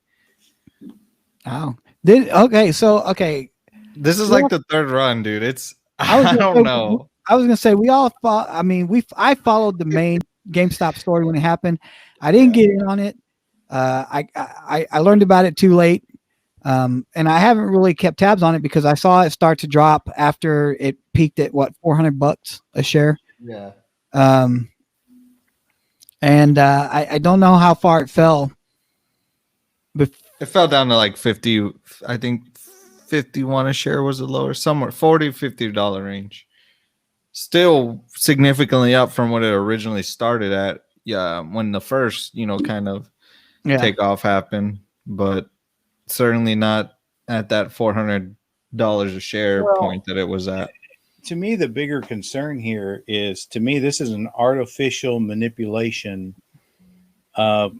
Oh, okay. This is like the third run, dude. I don't know. I was gonna say we all. I followed the main GameStop story when it happened. I didn't get in on it. I learned about it too late. And I haven't really kept tabs on it because I saw it start to drop after it peaked at $400 a share. Yeah. And I don't know how far it fell. It fell down to like 50. I think 51 a share was the lower, somewhere $40-$50 range. Still significantly up from what it originally started at. Yeah, when the first, kind of takeoff happened, but certainly not at that $400 a share point that it was at. To me, the bigger concern here is, this is an artificial manipulation of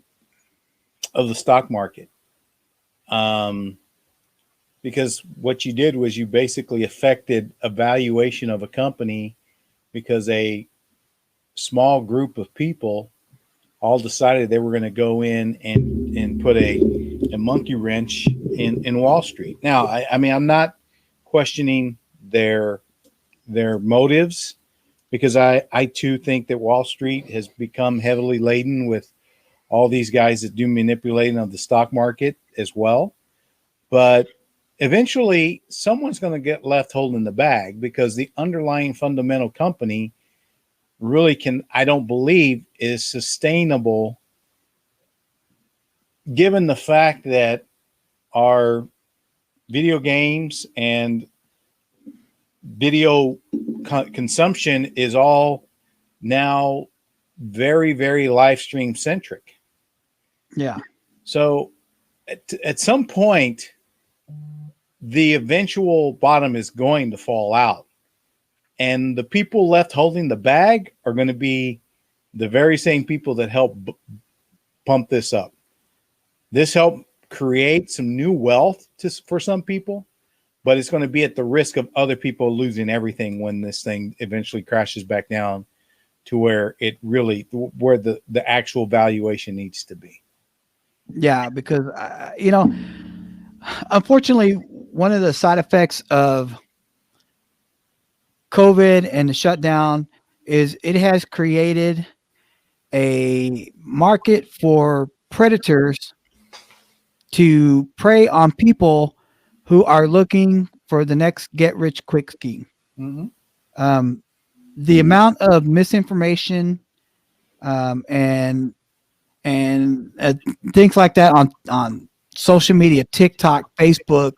the stock market. Because what you did was you basically affected a valuation of a company because a small group of people all decided they were going to go in and put a monkey wrench in Wall Street. Now, I mean, I'm not questioning their motives, because I too think that Wall Street has become heavily laden with all these guys that do manipulating of the stock market as well. But eventually someone's going to get left holding the bag, because the underlying fundamental company really I don't believe is sustainable, given the fact that our video games and video consumption is all now very, very live stream centric. Yeah. So at some point, the eventual bottom is going to fall out. And the people left holding the bag are going to be the very same people that help pump this up. This helped create some new wealth for some people, but it's going to be at the risk of other people losing everything when this thing eventually crashes back down to where the actual valuation needs to be. Yeah, because, unfortunately, one of the side effects of COVID and the shutdown is it has created a market for predators to prey on people who are looking for the next get-rich-quick scheme. Mm-hmm. The amount of misinformation and things like that on social media, TikTok, Facebook,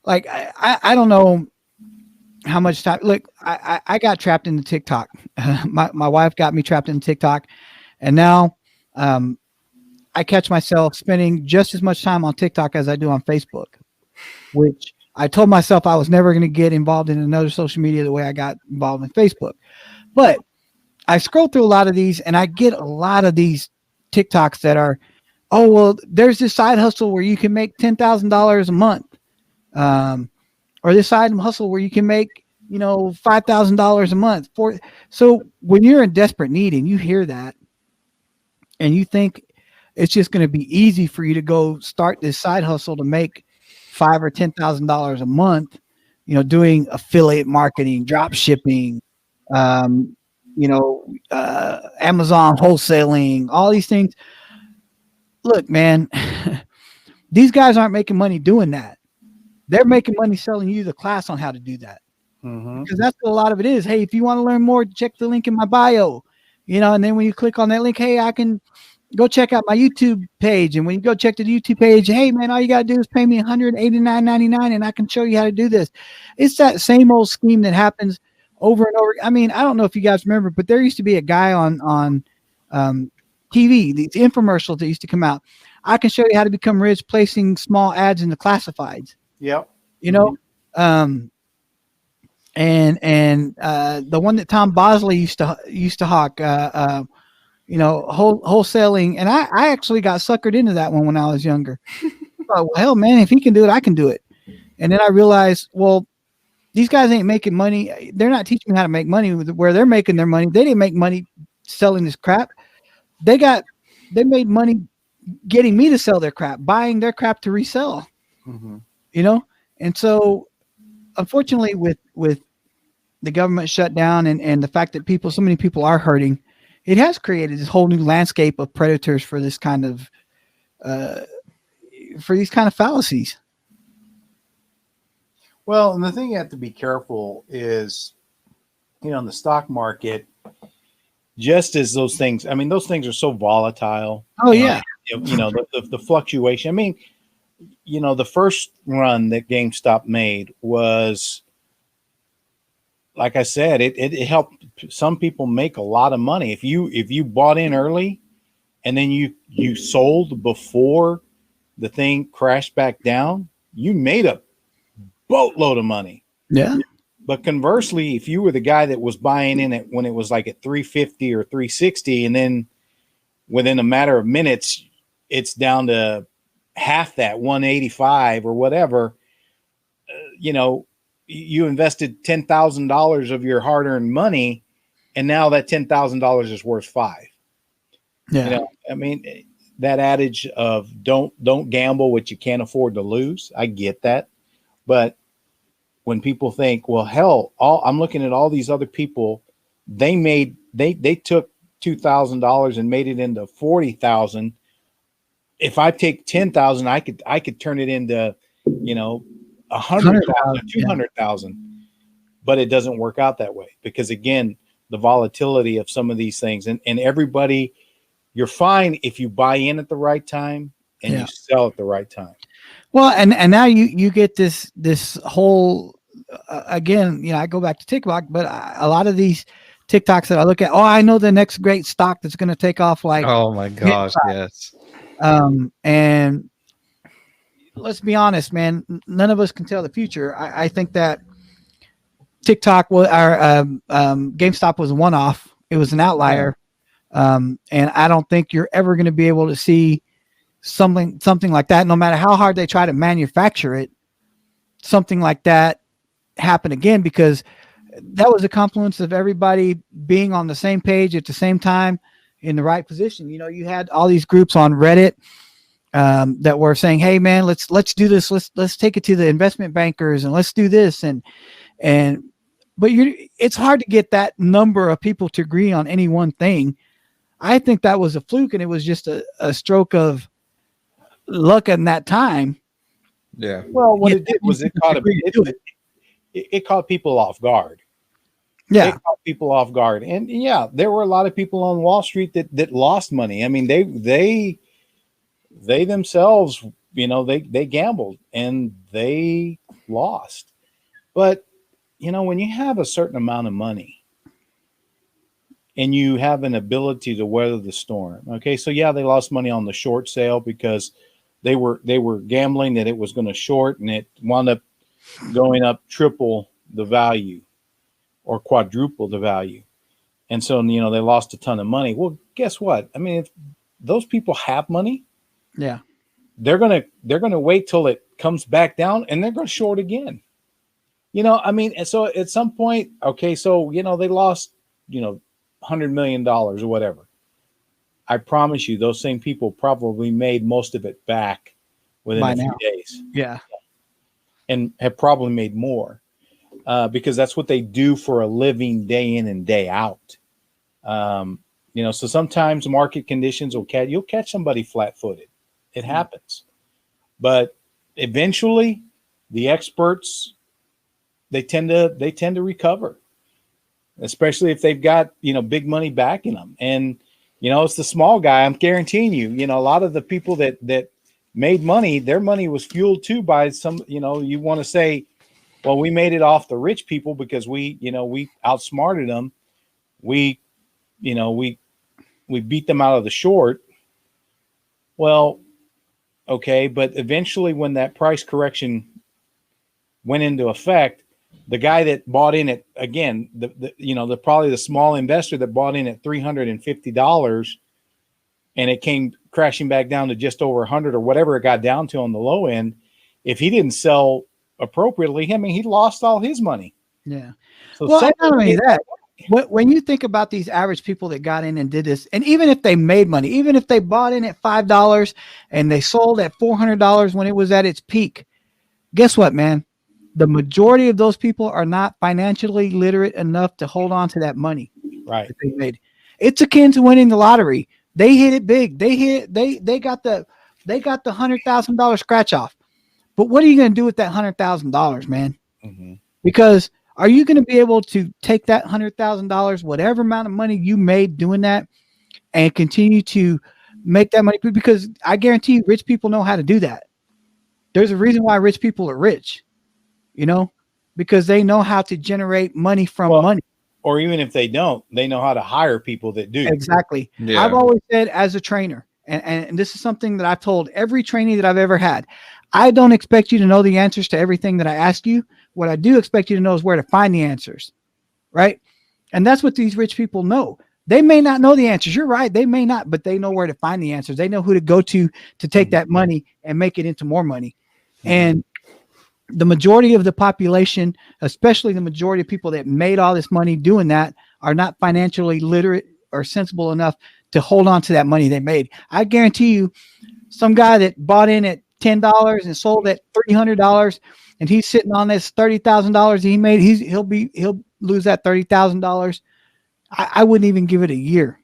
like I don't know how much time. Look, I got trapped into TikTok. My wife got me trapped in TikTok, and now I catch myself spending just as much time on TikTok as I do on Facebook, which I told myself I was never going to get involved in another social media the way I got involved in Facebook. But I scroll through a lot of these, and I get a lot of these TikToks that are, oh, well, there's this side hustle where you can make $10,000 a month. Or this side hustle where you can make, $5,000 a month. So when you're in desperate need and you hear that, and you think it's just going to be easy for you to go start this side hustle to make $5,000 or $10,000 a month, doing affiliate marketing, drop shipping, Amazon wholesaling, all these things. Look, man, these guys aren't making money doing that. They're making money selling you the class on how to do that. Because that's what a lot of it is. Hey, if you want to learn more, check the link in my bio, and then when you click on that link, hey, I can go check out my YouTube page. And when you go check the YouTube page, hey, man, all you got to do is pay me $189.99 and I can show you how to do this. It's that same old scheme that happens over and over. I mean, I don't know if you guys remember, but there used to be a guy on TV, these infomercials that used to come out. I can show you how to become rich placing small ads in the classifieds. Yep. And the one that Tom Bosley used to hawk, wholesaling, and I actually got suckered into that one when I was younger. Well, hell, man, if he can do it, I can do it. And then I realized, well, these guys ain't making money. They're not teaching me how to make money where they're making their money. They didn't make money selling this crap. They made money getting me to sell their crap, buying their crap to resell. And so unfortunately with the government shutdown and the fact that so many people are hurting, it has created this whole new landscape of predators for this kind of for these kind of fallacies. Well, and the thing you have to be careful is, in the stock market, just as those things are so volatile. Oh yeah. The fluctuation. I mean, the first run that GameStop made was, like I said, it helped some people make a lot of money. If you bought in early and then you sold before the thing crashed back down, you made a boatload of money. Yeah. But conversely, if you were the guy that was buying in it when it was like at 350 or 360, and then within a matter of minutes, it's down to half that, 185 or whatever, you invested $10,000 of your hard-earned money, and now that $10,000 is worth $5,000. Yeah. That adage of don't gamble what you can't afford to lose. I get that. But when people think, well, hell, I'm looking at all these other people, they took $2,000 and made it into $40,000. If I take $10,000, I could turn it into, 100,000, 200,000, but it doesn't work out that way because, again, the volatility of some of these things and everybody, you're fine if you buy in at the right time and you sell at the right time. Well, and now you get this whole, again, I go back to TikTok, but a lot of these TikToks that I look at, I know the next great stock that's going to take off. Like, oh my gosh, yes. And let's be honest, man, none of us can tell the future. I think that TikTok GameStop was a one-off. It was an outlier. And I don't think you're ever going to be able to see something like that, no matter how hard they try to manufacture it, something like that happen again, because that was a confluence of everybody being on the same page at the same time in the right position. You had all these groups on Reddit that were saying, hey man, let's do this. Let's take it to the investment bankers and let's do this. But it's hard to get that number of people to agree on any one thing. I think that was a fluke, and it was just a stroke of luck in that time. Yeah. Well, what it did was it caught people off guard. Yeah. It caught people off guard. And yeah, there were a lot of people on Wall Street that lost money. I mean, they themselves, they gambled and they lost. But, when you have a certain amount of money and you have an ability to weather the storm. Okay. So yeah, they lost money on the short sale because they were gambling that it was going to short, and it wound up going up triple the value or quadruple the value. And so, they lost a ton of money. Well, guess what? I mean, if those people have money, yeah, they're going to wait till it comes back down and they're going to short again. And so at some point, okay, so, they lost, $100 million or whatever. I promise you, those same people probably made most of it back within a few days. Yeah. And have probably made more because that's what they do for a living day in and day out. So sometimes market conditions you'll catch somebody flat-footed. It happens. But eventually the experts, they tend to recover, especially if they've got, big money backing them. And, it's the small guy. I'm guaranteeing you, a lot of the people that made money, their money was fueled too by some, you want to say, well, we made it off the rich people because we outsmarted them. We beat them out of the short. Well, okay. But eventually when that price correction went into effect, the guy that bought in at, again, probably the small investor that bought in at $350 and it came crashing back down to just over 100 or whatever it got down to on the low end. If he didn't sell appropriately, he lost all his money. Yeah. So not only that, when you think about these average people that got in and did this, and even if they made money, even if they bought in at $5 and they sold at $400 when it was at its peak, guess what, man? The majority of those people are not financially literate enough to hold on to that money. Right. That they made. It's akin to winning the lottery. They hit it big. They got the $100,000 scratch off. But what are you going to do with that $100,000, man? Mm-hmm. Because are you going to be able to take that $100,000, whatever amount of money you made doing that, and continue to make that money? Because I guarantee you, rich people know how to do that. There's a reason why rich people are rich, because they know how to generate money from money. Or even if they don't, they know how to hire people that do. Exactly. Yeah. I've always said as a trainer, and this is something that I've told every trainee that I've ever had, I don't expect you to know the answers to everything that I ask you. What I do expect you to know is where to find the answers, right? And that's what these rich people know. They may not know the answers. You're right. They may not, but they know where to find the answers. They know who to go to take that money and make it into more money. Mm-hmm. And the majority of the population, especially the majority of people that made all this money doing that, are not financially literate or sensible enough to hold on to that money they made. I guarantee you, some guy that bought in at $10 and sold at $300, and he's sitting on this $30,000 he made, he'll lose that $30,000. I wouldn't even give it a year.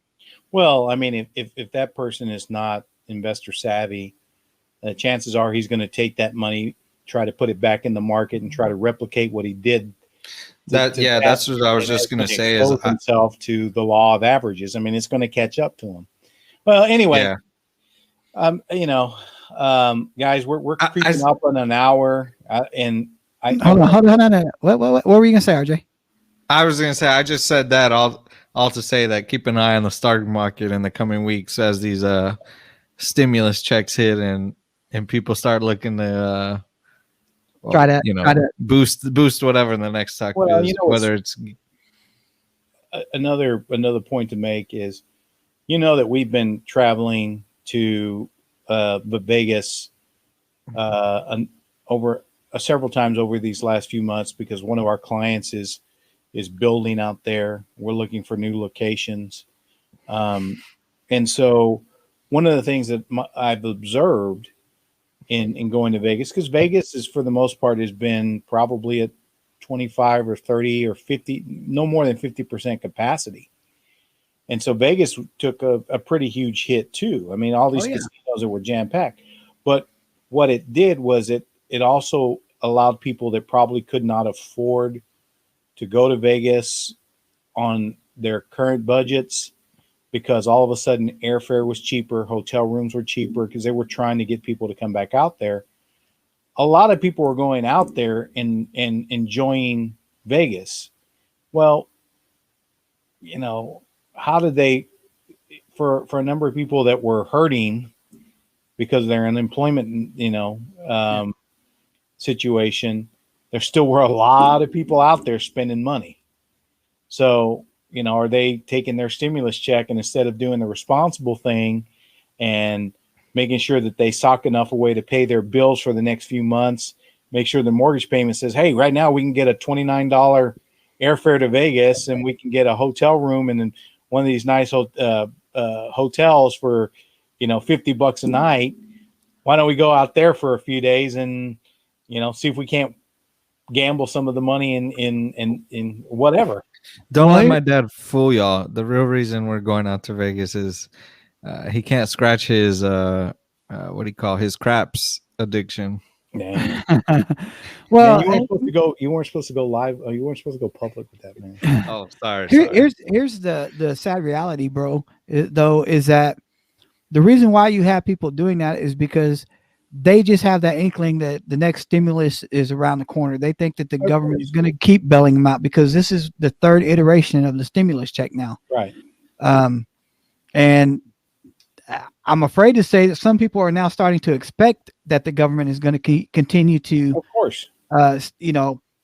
Well, if that person is not investor savvy, chances are he's going to take that money, try to put it back in the market, and try to replicate what he did. That's what I was just going to say. Is himself to the law of averages. It's going to catch up to him. Well, anyway, guys, we're creeping up on an hour, and hold on. What were you going to say, RJ? I was going to say I just said that all to say that keep an eye on the stock market in the coming weeks as these stimulus checks hit and people start looking to. Try to boost whatever in the next stock is, whether it's another point to make is, that we've been traveling to Vegas over several times over these last few months because one of our clients is building out there. We're looking for new locations, and so one of the things that I've observed in going to Vegas, because Vegas is for the most part has been probably at 25 or 30 or 50, no more than 50% capacity. And so Vegas took a pretty huge hit too. All these casinos that were jam packed, but what it did was it also allowed people that probably could not afford to go to Vegas on their current budgets, because all of a sudden airfare was cheaper, hotel rooms were cheaper because they were trying to get people to come back out there. A lot of people were going out there and enjoying Vegas. Well, how did they, for a number of people that were hurting because of their unemployment, situation, there still were a lot of people out there spending money. So, are they taking their stimulus check and instead of doing the responsible thing and making sure that they sock enough away to pay their bills for the next few months, make sure the mortgage payment says, hey, right now we can get a $29 airfare to Vegas and we can get a hotel room and then one of these nice hotels for, $50 a night. Why don't we go out there for a few days and, see if we can't gamble some of the money in whatever. Don't let my dad fool y'all. The real reason we're going out to Vegas is he can't scratch his what do you call his craps addiction. Man. Well, man, you weren't supposed to go live. You weren't supposed to go public with that, man. Oh, sorry. Here's the sad reality, bro, though, is that the reason why you have people doing that is because they just have that inkling that the next stimulus is around the corner. They think that the government is going to keep bailing them out because this is the third iteration of the stimulus check now. Right. And I'm afraid to say that some people are now starting to expect that the government is going to continue to, of course,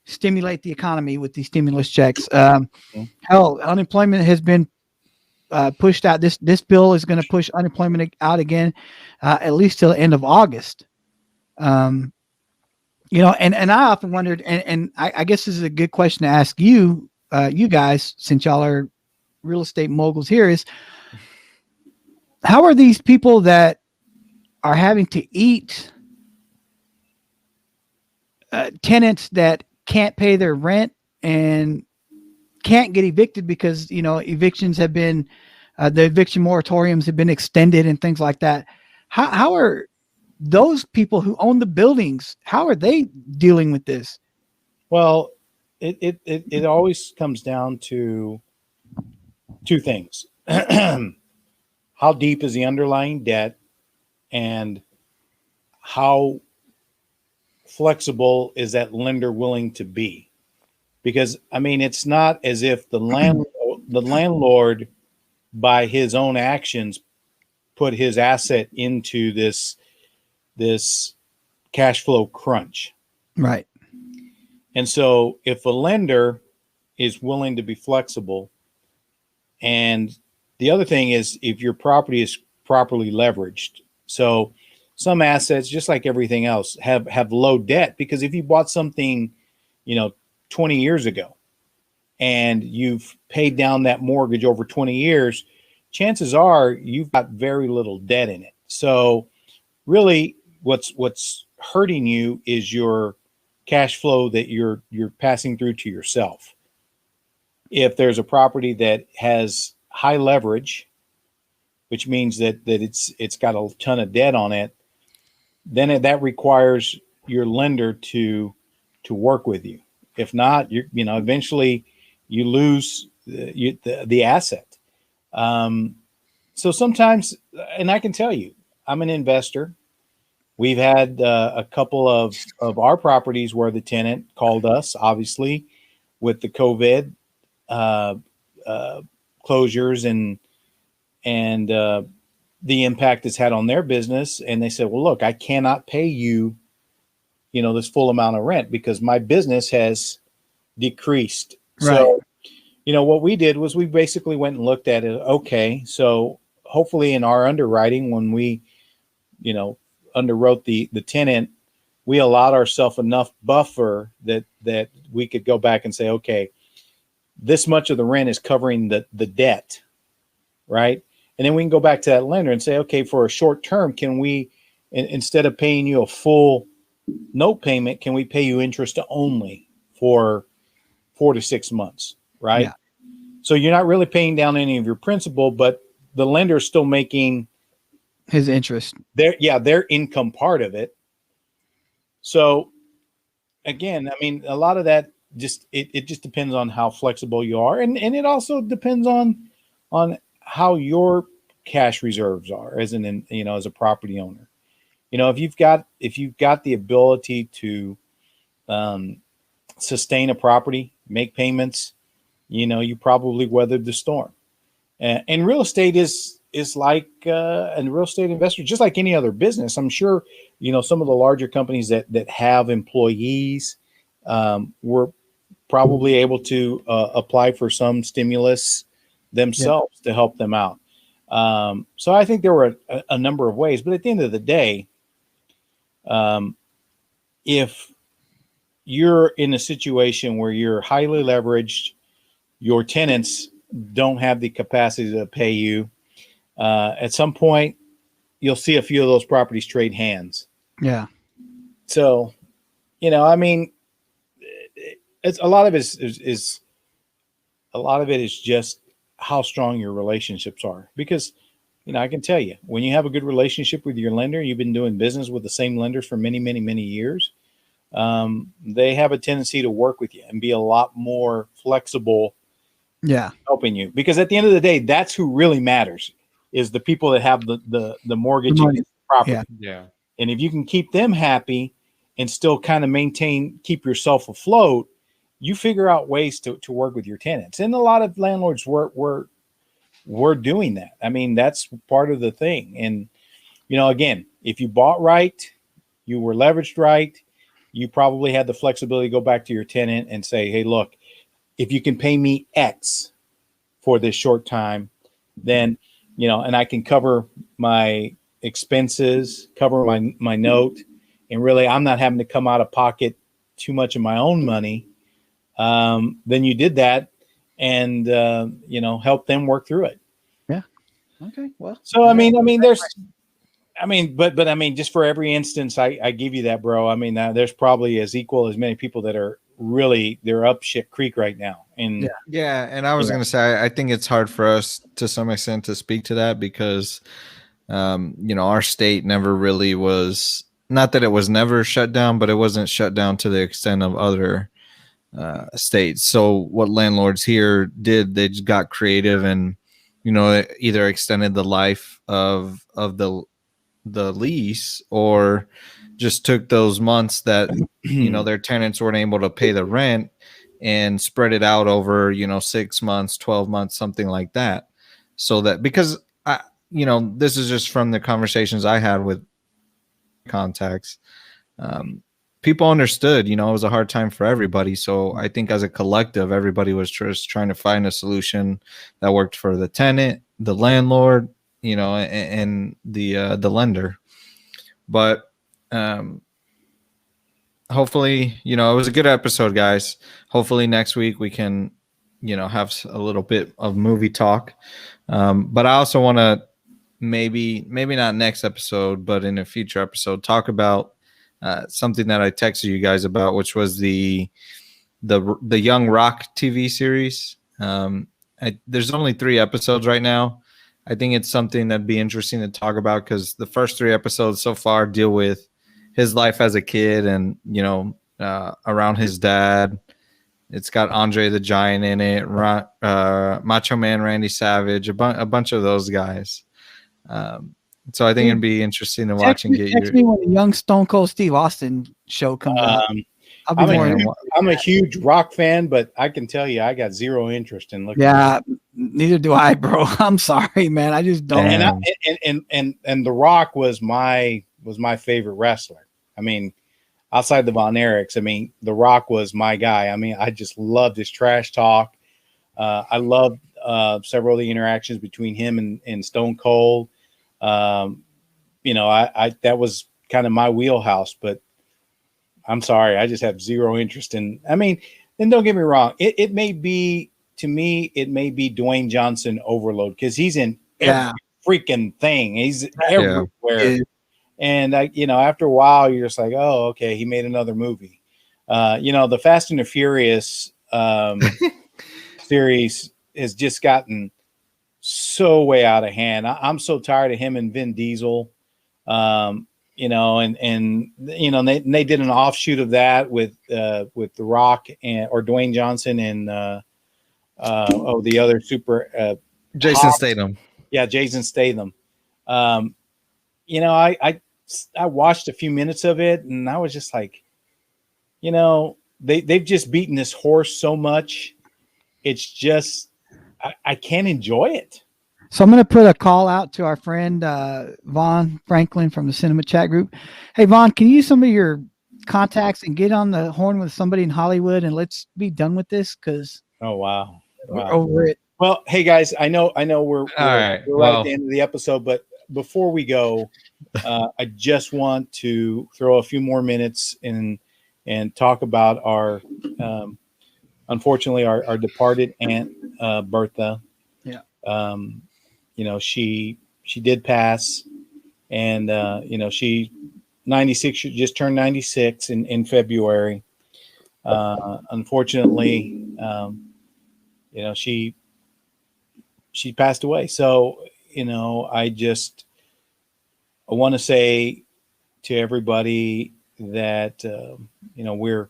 stimulate the economy with these stimulus checks. Hell, unemployment has been pushed out. This bill is going to push unemployment out again, at least till the end of August. And I often wondered, and I guess this is a good question to ask you guys, since y'all are real estate moguls here, is how are these people that are having to eat tenants that can't pay their rent and can't get evicted because evictions have been the eviction moratoriums have been extended and things like that. How are those people who own the buildings, how are they dealing with this? Well, it always comes down to two things. How deep is the underlying debt, and how flexible is that lender willing to be? Because it's not as if the landlord by his own actions put his asset into this cash flow crunch. Right. And so if a lender is willing to be flexible, and the other thing is if your property is properly leveraged. So some assets, just like everything else, have low debt, because if you bought something, 20 years ago and you've paid down that mortgage over 20 years, chances are you've got very little debt in it. So really what's hurting you is your cash flow that you're passing through to yourself. If there's a property that has high leverage, which means that it's got a ton of debt on it, then that requires your lender to work with you. If not, eventually you lose the asset. So sometimes, and I can tell you, I'm an investor. We've had a couple of our properties where the tenant called us, obviously, with the COVID closures and the impact it's had on their business. And they said, well, look, I cannot pay you, this full amount of rent because my business has decreased. Right. So, what we did was we basically went and looked at it. Okay, so hopefully in our underwriting, when we, underwrote the tenant, we allowed ourselves enough buffer that we could go back and say, okay, this much of the rent is covering the debt, right? And then we can go back to that lender and say, okay, for a short term, can we, instead of paying you a full note payment, can we pay you interest only for 4 to 6 months, right? Yeah. So you're not really paying down any of your principal, but the lender is still making his interest, their income part of it. So again, a lot of that it just depends on how flexible you are, and it also depends on how your cash reserves are as as a property owner. If you've got the ability to sustain a property, make payments, you probably weathered the storm. And real estate is like and real estate investor, just like any other business. I'm sure some of the larger companies that have employees were probably able to apply for some stimulus themselves to help them out. So I think there were a number of ways, but at the end of the day, if you're in a situation where you're highly leveraged, your tenants don't have the capacity to pay you, at some point you'll see a few of those properties trade hands. Yeah. So, I mean, it's a lot of it is a lot of it is just how strong your relationships are. Because, I can tell you, when you have a good relationship with your lender, you've been doing business with the same lenders for many, many, many years. They have a tendency to work with you and be a lot more flexible. Yeah. Helping you, because at the end of the day, that's who really matters, is the people that have the mortgage against the property. Yeah. And if you can keep them happy and still kind of keep yourself afloat, you figure out ways to work with your tenants. And a lot of landlords were doing that. I mean, that's part of the thing. And, again, if you bought right, you were leveraged right, you probably had the flexibility to go back to your tenant and say, hey, look, if you can pay me X for this short time, then, and I can cover my expenses, cover my note, and really I'm not having to come out of pocket too much of my own money. Then you did that and, help them work through it. Yeah. Okay. Well, so, but just for every instance, I give you that, bro. I mean, there's probably as many people that are really, they're up shit creek right now. And yeah. And I was going to say, I think it's hard for us to some extent to speak to that because, our state never really was, not that it was never shut down, but it wasn't shut down to the extent of other states. So what landlords here did, they just got creative and, either extended the life of the lease or just took those months that, their tenants weren't able to pay the rent and spread it out over, 6 months, 12 months, something like that. So that, because this is just from the conversations I had with contacts. People understood, it was a hard time for everybody. So I think as a collective, everybody was just trying to find a solution that worked for the tenant, the landlord, and the lender. But hopefully, it was a good episode, guys. Hopefully next week we can, have a little bit of movie talk. But I also want to maybe not next episode, but in a future episode, talk about something that I texted you guys about, which was the Young Rock TV series. There's only 3 episodes right now. I think it's something that'd be interesting to talk about because the first 3 episodes so far deal with his life as a kid and, around his dad. It's got Andre the Giant in it, Macho Man Randy Savage, a bunch of those guys. So I think it'd be interesting to watch and get text me when the young Stone Cold Steve Austin show comes out. I'm a huge Rock fan, but I can tell you I got zero interest in looking. Yeah, neither do I, bro. I'm sorry, man. I just don't. And The Rock was my favorite wrestler. I mean, outside the Von Erichs, I mean, The Rock was my guy. I mean, I just loved his trash talk. I loved several of the interactions between him and Stone Cold. I that was kind of my wheelhouse, but I'm sorry, I just have zero interest in. I mean, and don't get me wrong, it may be, to me, it may be Dwayne Johnson overload because he's in every freaking thing. He's everywhere. Yeah. And after a while, you're just like, oh, okay, he made another movie. The Fast and the Furious series has just gotten so way out of hand. I'm so tired of him and Vin Diesel. They did an offshoot of that with The Rock or Dwayne Johnson and the other super Jason Statham. Yeah, Jason Statham. I watched a few minutes of it and I was just like, they've just beaten this horse so much. It's just I can't enjoy it. So I'm going to put a call out to our friend Vaughn Franklin from the Cinema Chat group. Hey, Vaughn, can you use some of your contacts and get on the horn with somebody in Hollywood and let's be done with this? Because we're over it. Well, hey guys, I know we're right at the end of the episode, but before we go, I just want to throw a few more minutes and talk about our unfortunately our departed aunt Bertha. Yeah. She did pass, and she 96 just turned 96 in February. Unfortunately, she passed away. So I want to say to everybody that we're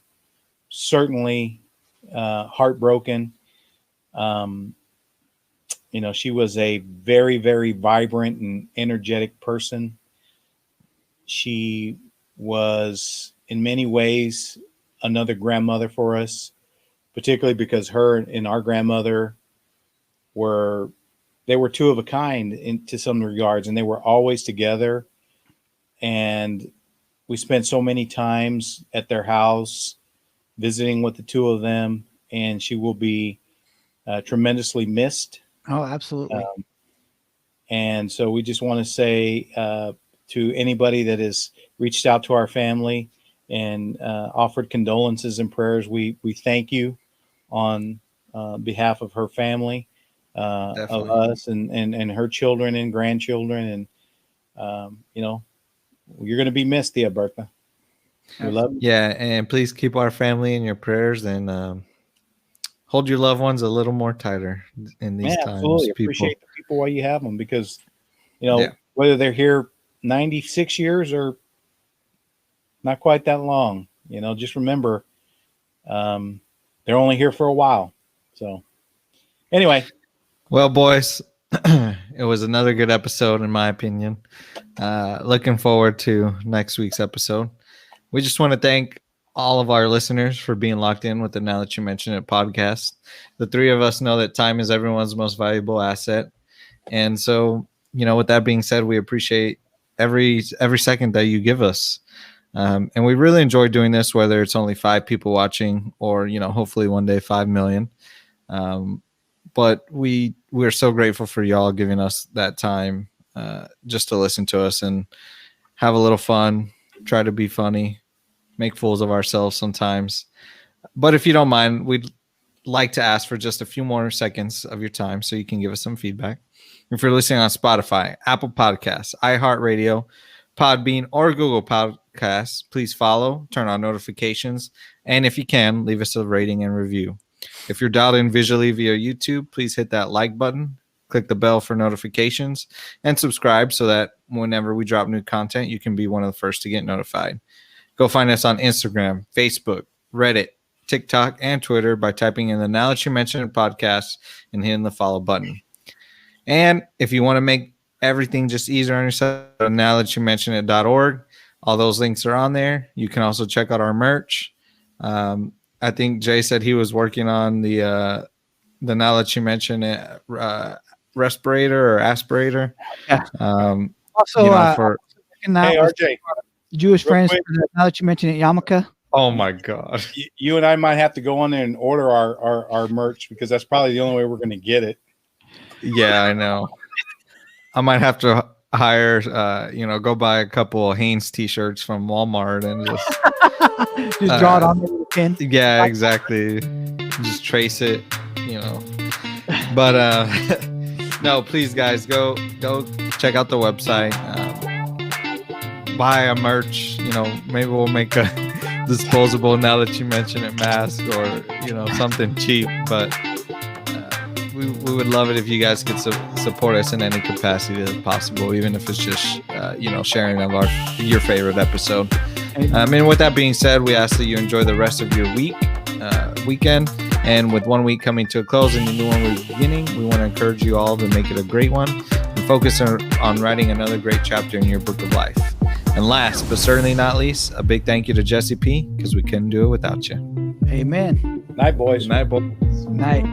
certainly heartbroken. She was a very, very vibrant and energetic person. She was in many ways another grandmother for us, particularly because her and our grandmother were two of a kind to some regards, and they were always together. And we spent so many times at their house visiting with the two of them, and she will be tremendously missed. Oh, absolutely. And so we just want to say to anybody that has reached out to our family and offered condolences and prayers, we thank you on behalf of her family, of us and her children and grandchildren. And, you're going to be missed, Tia Bertha. We love you. Yeah, and please keep our family in your prayers, and hold your loved ones a little more tighter in these times. Absolutely. Appreciate the people while you have them, because, whether they're here 96 years or not quite that long, just remember, they're only here for a while. So anyway. Well, boys, it was another good episode, in my opinion. Looking forward to next week's episode. We just want to thank all of our listeners for being locked in with the Now That You Mention It podcast. The three of us know that time is everyone's most valuable asset. And so, with that being said, we appreciate every second that you give us. And we really enjoy doing this, whether it's only 5 people watching or, hopefully one day 5 million. But we're so grateful for y'all giving us that time just to listen to us and have a little fun, try to be funny, make fools of ourselves sometimes. But if you don't mind, we'd like to ask for just a few more seconds of your time so you can give us some feedback. If you're listening on Spotify, Apple Podcasts, iHeartRadio, Podbean, or Google Podcasts, please follow, turn on notifications, and if you can, leave us a rating and review. If you're dialed in visually via YouTube, please hit that like button, click the bell for notifications, and subscribe so that whenever we drop new content, you can be one of the first to get notified. Go find us on Instagram, Facebook, Reddit, TikTok, and Twitter by typing in the Now That You Mention It podcast and hitting the follow button. And if you want to make everything just easier on yourself, nowthatyoumentionit.org. All those links are on there. You can also check out our merch. I think Jay said he was working on the Now That You Mention It respirator or aspirator. Yeah. Also, hey, RJ. Jewish friends, Now That You Mention It, yarmulke. Oh my God! You and I might have to go on there and order our merch, because that's probably the only way we're going to get it. Yeah, I know. I might have to hire, go buy a couple of Hanes t-shirts from Walmart and just draw it on the pin. Yeah, exactly. Just trace it, But no, please, guys, go check out the website. Buy a merch. Maybe we'll make a disposable Now That You Mention It mask, or something cheap. But we would love it if you guys could support us in any capacity that's possible, even if it's just sharing of your favorite episode. And with that being said, we ask that you enjoy the rest of your weekend. And with one week coming to a close and a new one beginning, we want to encourage you all to make it a great one and focus on writing another great chapter in your book of life. And last but certainly not least, a big thank you to Jesse P, because we couldn't do it without you. Amen. Night, boys. Night, boys. Night.